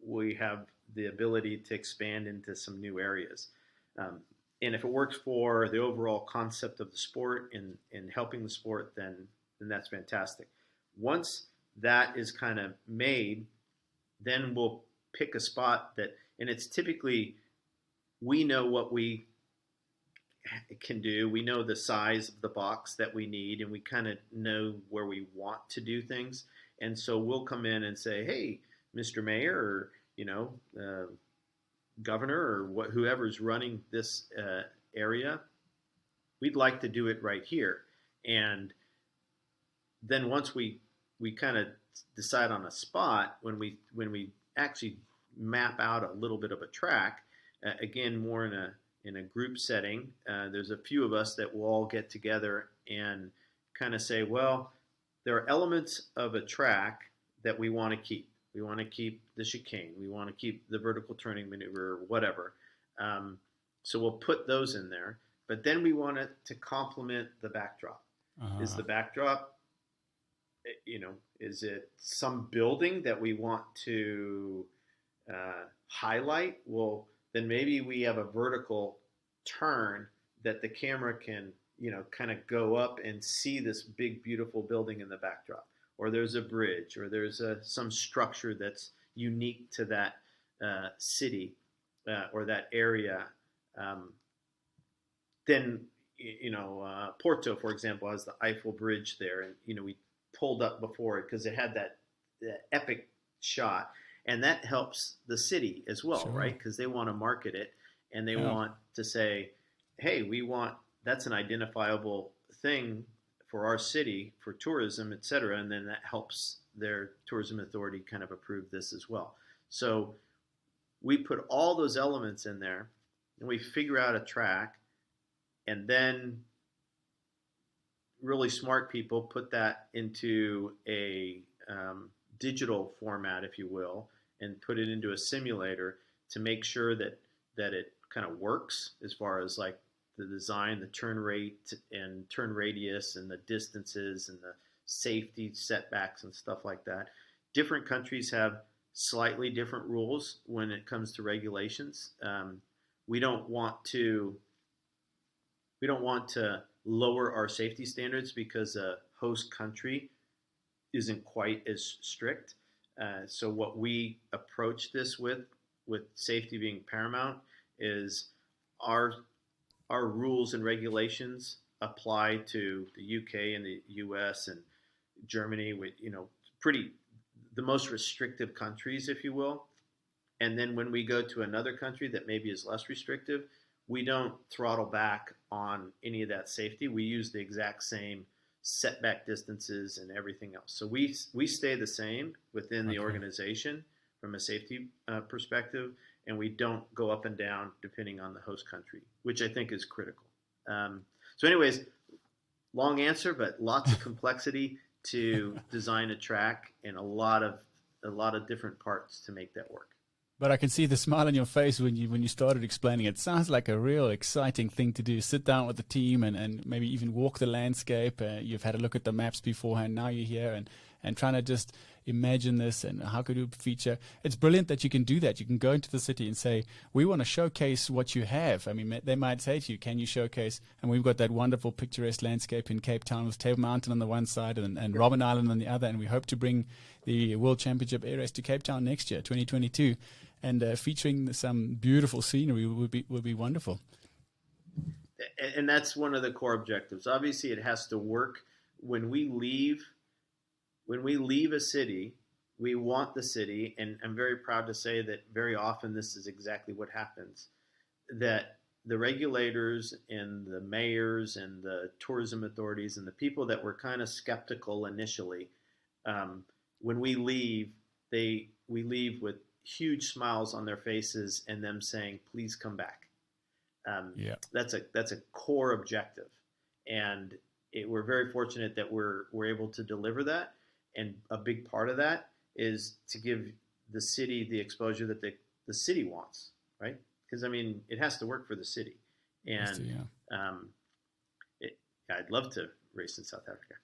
we have the ability to expand into some new areas. And if it works for the overall concept of the sport and helping the sport, then that's fantastic. Once that is kind of made, then we'll pick a spot and it's typically, we know what we can do. We know the size of the box that we need, and we kind of know where we want to do things. And so we'll come in and say, hey, Mr. Mayor, or, governor, or whoever's running this area, we'd like to do it right here. And then once we kind of decide on a spot, when we actually map out a little bit of a track, again, more in a group setting, there's a few of us that will all get together and kind of say, well, there are elements of a track that we want to keep. We want to keep the chicane. We want to keep the vertical turning maneuver, or whatever. So we'll put those in there. But then we want it to complement the backdrop. Is the backdrop, is it some building that we want to highlight? Well, then maybe we have a vertical turn that the camera can, kind of go up and see this big, beautiful building in the backdrop. Or there's a bridge, or there's some structure that's unique to that city or that area. Then, Porto, for example, has the Eiffel Bridge there, and we pulled up before it because it had that epic shot, and that helps the city as well, sure, right? Because they want to market it, and they want to say, hey, that's an identifiable thing for our city, for tourism, et cetera, and then that helps their tourism authority kind of approve this as well. So we put all those elements in there, and we figure out a track, and then really smart people put that into a digital format, if you will, and put it into a simulator to make sure that it kind of works as far as like the design, the turn rate and turn radius and the distances and the safety setbacks and stuff like that. Different countries have slightly different rules when it comes to regulations. We don't want to lower our safety standards because a host country isn't quite as strict. So what we approach this with safety being paramount, is our rules and regulations apply to the UK and the US and Germany, with the most restrictive countries, if you will. And then when we go to another country that maybe is less restrictive, we don't throttle back on any of that safety. We use the exact same setback distances and everything else. So we stay the same within the organization from a safety perspective, and we don't go up and down depending on the host country, which I think is critical. So anyways, long answer, but lots of complexity to design a track and a lot of different parts to make that work. But I can see the smile on your face when you started explaining it. Sounds like a real exciting thing to do. Sit down with the team and maybe even walk the landscape. You've had a look at the maps beforehand. Now you're here and trying to just imagine this and how could you feature. It's brilliant that you can do that. You can go into the city and say, we want to showcase what you have. I mean, they might say to you, can you showcase? And we've got that wonderful picturesque landscape in Cape Town with Table Mountain on the one side and Robben Island on the other. And we hope to bring the World Championship Air Race to Cape Town next year, 2022. And featuring some beautiful scenery would be wonderful. And that's one of the core objectives. Obviously, it has to work. When we leave a city, we want the city, and I'm very proud to say that very often this is exactly what happens, that the regulators and the mayors and the tourism authorities and the people that were kind of skeptical initially, when we leave, we leave with huge smiles on their faces and them saying, please come back. That's a core objective, and we're very fortunate that we're able to deliver that. And a big part of that is to give the city the exposure that the city wants, right? Because I mean, it has to work for the city, and I'd love to race in South Africa.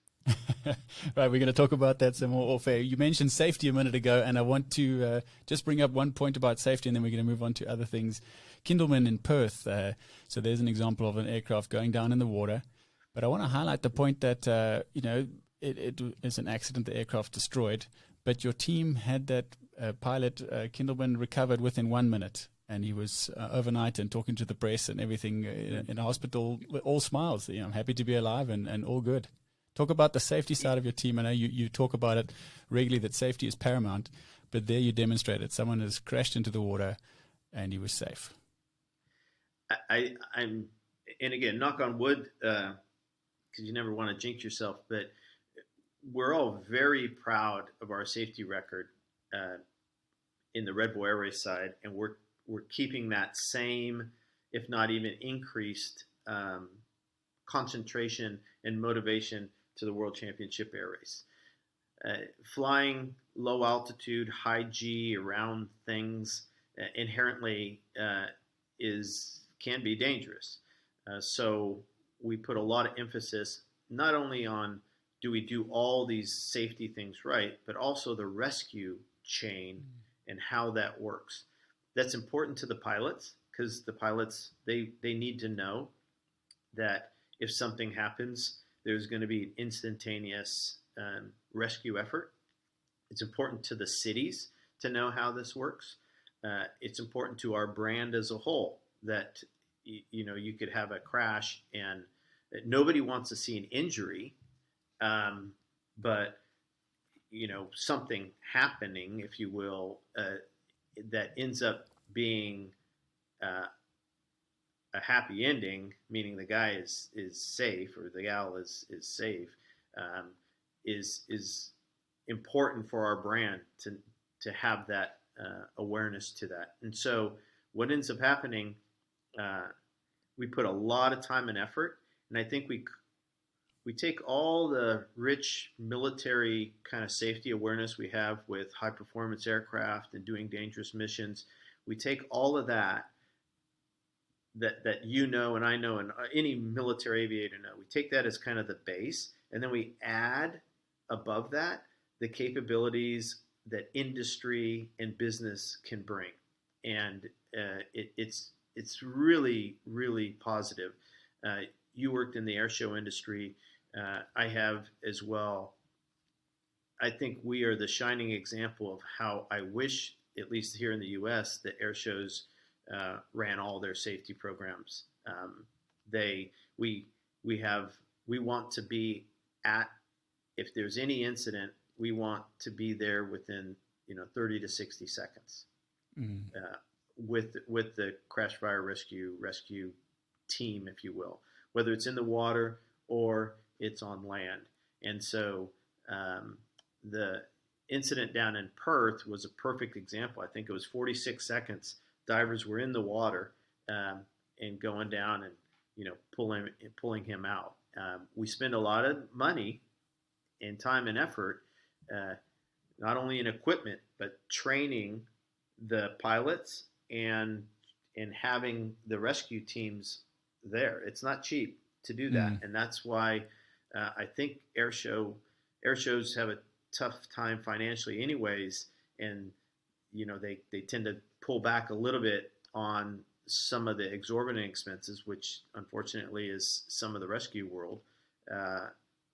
Right, we're going to talk about that some more off air. You mentioned safety a minute ago, and I want to just bring up one point about safety, and then we're going to move on to other things. Kindleman in Perth, so there's an example of an aircraft going down in the water. But I want to highlight the point that, it is an accident, the aircraft destroyed, but your team had that pilot, Kindleman, recovered within 1 minute. And he was overnight and talking to the press and everything in a hospital, all smiles. I'm happy to be alive and all good. Talk about the safety side of your team. I know you talk about it regularly, that safety is paramount, but there you demonstrated someone has crashed into the water and he was safe. I'm, and again, knock on wood, because you never want to jinx yourself, but we're all very proud of our safety record in the Red Bull Air Race side, and we're keeping that same, if not even increased, concentration and motivation to the World Championship Air Race. Flying low altitude, high G around things inherently can be dangerous. So we put a lot of emphasis not only on do we do all these safety things right, but also the rescue chain and how that works. That's important to the pilots because the pilots, they need to know that if something happens, there's going to be an instantaneous rescue effort. It's important to the cities to know how this works. It's important to our brand as a whole that you could have a crash and nobody wants to see an injury, but something happening, if you will, that ends up being a happy ending, meaning the guy is safe or the gal is safe, is important for our brand to have that awareness to that. And so what ends up happening, we put a lot of time and effort, and I think we take all the rich military kind of safety awareness we have with high performance aircraft and doing dangerous missions. We take all of that and I know and any military aviator know. We take that as kind of the base, and then we add above that the capabilities that industry and business can bring, and it's really, really positive. You worked in the air show industry. I have as well. I think we are the shining example of how I wish, at least here in the U.S., that air shows ran all their safety programs. We want to be at, if there's any incident, we want to be there within 30 to 60 seconds with the crash fire rescue team, if you will, whether it's in the water or it's on land. And so the incident down in Perth was a perfect example. I think it was 46 seconds. Divers were in the water and going down and pulling him out. We spend a lot of money and time and effort, not only in equipment but training the pilots and having the rescue teams there. It's not cheap to do that, and that's why I think air shows have a tough time financially anyways, and they tend to pull back a little bit on some of the exorbitant expenses, which unfortunately is some of the rescue world,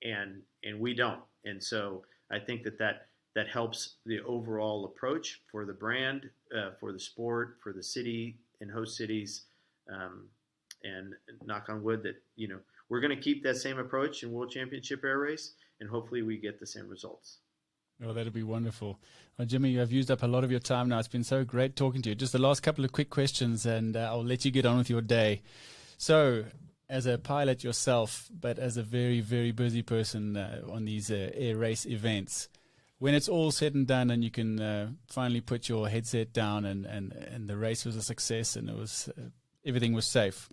and we don't. And so I think that helps the overall approach for the brand, for the sport, for the city and host cities, and knock on wood that we're going to keep that same approach in World Championship Air Race, and hopefully we get the same results. Oh, that'd be wonderful. Well, Jimmy, I've used up a lot of your time now. It's been so great talking to you. Just the last couple of quick questions, and I'll let you get on with your day. So, as a pilot yourself, but as a very, very busy person on these air race events, when it's all said and done and you can finally put your headset down and the race was a success and it was everything was safe,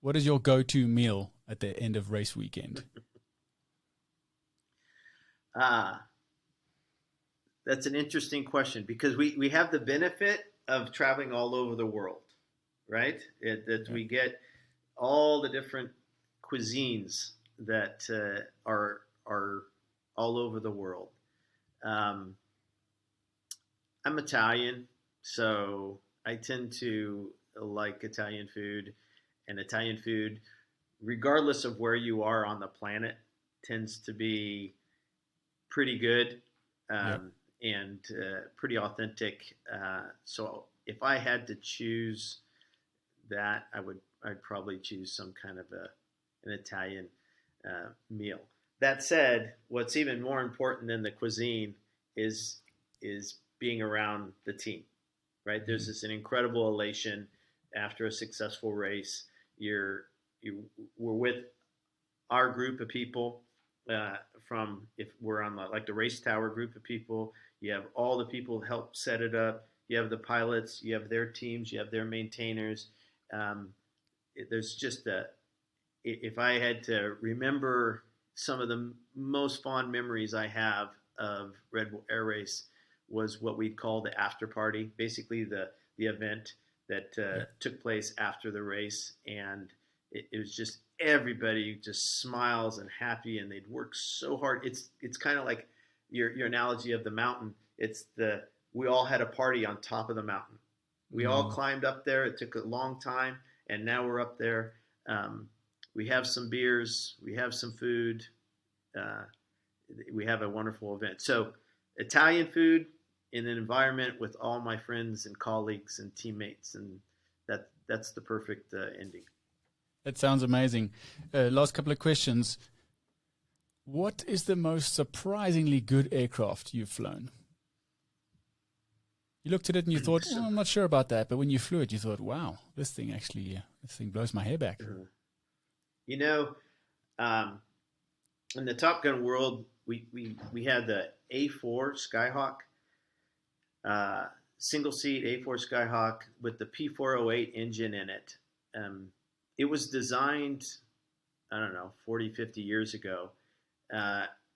what is your go-to meal at the end of race weekend? That's an interesting question, because we have the benefit of traveling all over the world, right? We get all the different cuisines that are all over the world. I'm Italian, so I tend to like Italian food, and Italian food, regardless of where you are on the planet, tends to be pretty good. And pretty authentic. So if I had to choose that, I'd probably choose some kind of an Italian meal. That said, what's even more important than the cuisine is being around the team, right? Mm-hmm. There's an incredible elation after a successful race. We're with our group of people. From if we're on the race tower group of people, you have all the people who help set it up. You have the pilots, you have their teams, you have their maintainers. There's just if I had to remember some of the most fond memories I have of Red Bull Air Race was what we call the after party, basically the event that took place after the race, and it was just everybody just smiles and happy, and they'd worked so hard. It's kind of like your analogy of the mountain. We all had a party on top of the mountain. We all climbed up there. It took a long time, and now we're up there. We have some beers. We have some food. We have a wonderful event. So Italian food in an environment with all my friends and colleagues and teammates, and that's the perfect ending. That sounds amazing. Last couple of questions. What is the most surprisingly good aircraft you've flown? You looked at it and you thought, I'm not sure about that. But when you flew it, you thought, wow, this thing blows my hair back. In the Top Gun world, we had the A4 Skyhawk, single seat A4 Skyhawk with the P408 engine in it. It was designed, 40, 50 years ago,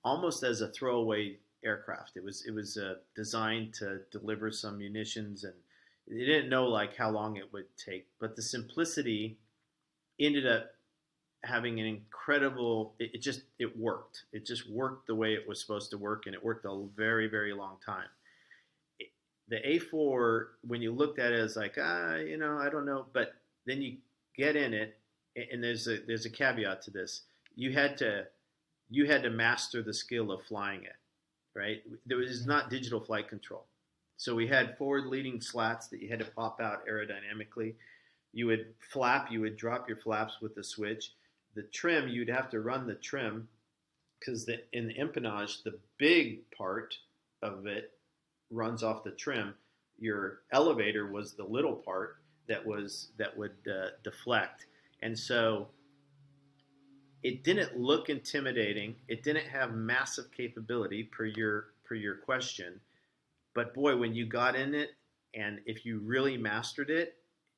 almost as a throwaway aircraft. It was designed to deliver some munitions, and they didn't know how long it would take. But the simplicity ended up having an incredible. It worked. It just worked the way it was supposed to work, and it worked a very, very long time. The A4, when you looked at it, as I don't know, but then you get in it, and there's a caveat to this. You had to master the skill of flying it, right? There was not digital flight control, so we had forward leading slats that you had to pop out aerodynamically. You would flap, you would drop your flaps with the switch. The trim, you'd have to run the trim, because in the empennage, the big part of it runs off the trim. Your elevator was the little part that would deflect, and so it didn't look intimidating. It didn't have massive capability per your question, but boy, when you got in it, and if you really mastered it,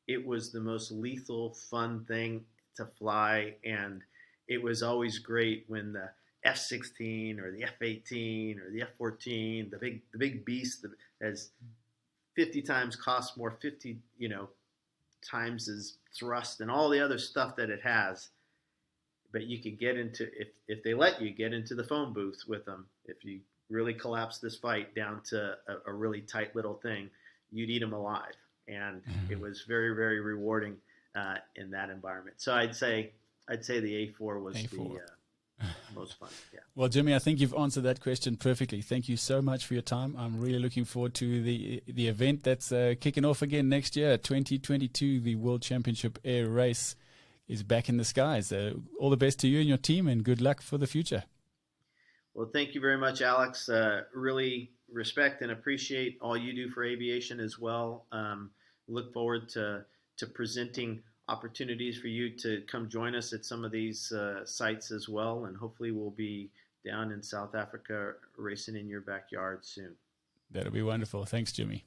it was the most lethal, fun thing to fly. And it was always great when the F-16 or the F-18 or the F-14, the big beast that has 50 times cost more, 50 times as thrust and all the other stuff that it has. But you could get into, if they let you get into the phone booth with them, if you really collapse this fight down to a really tight little thing, you'd eat them alive. And it was very, very rewarding in that environment. So I'd say the A4 was A4. the most fun. Yeah. Well, Jimmy, I think you've answered that question perfectly. Thank you so much for your time. I'm really looking forward to the event that's kicking off again next year, 2022. The World Championship Air Race is back in the skies. All the best to you and your team, and good luck for the future. Well, thank you very much, Alex. Really respect and appreciate all you do for aviation as well. Look forward to presenting opportunities for you to come join us at some of these sites as well, and hopefully we'll be down in South Africa racing in your backyard soon. That'll be wonderful. Thanks, Jimmy.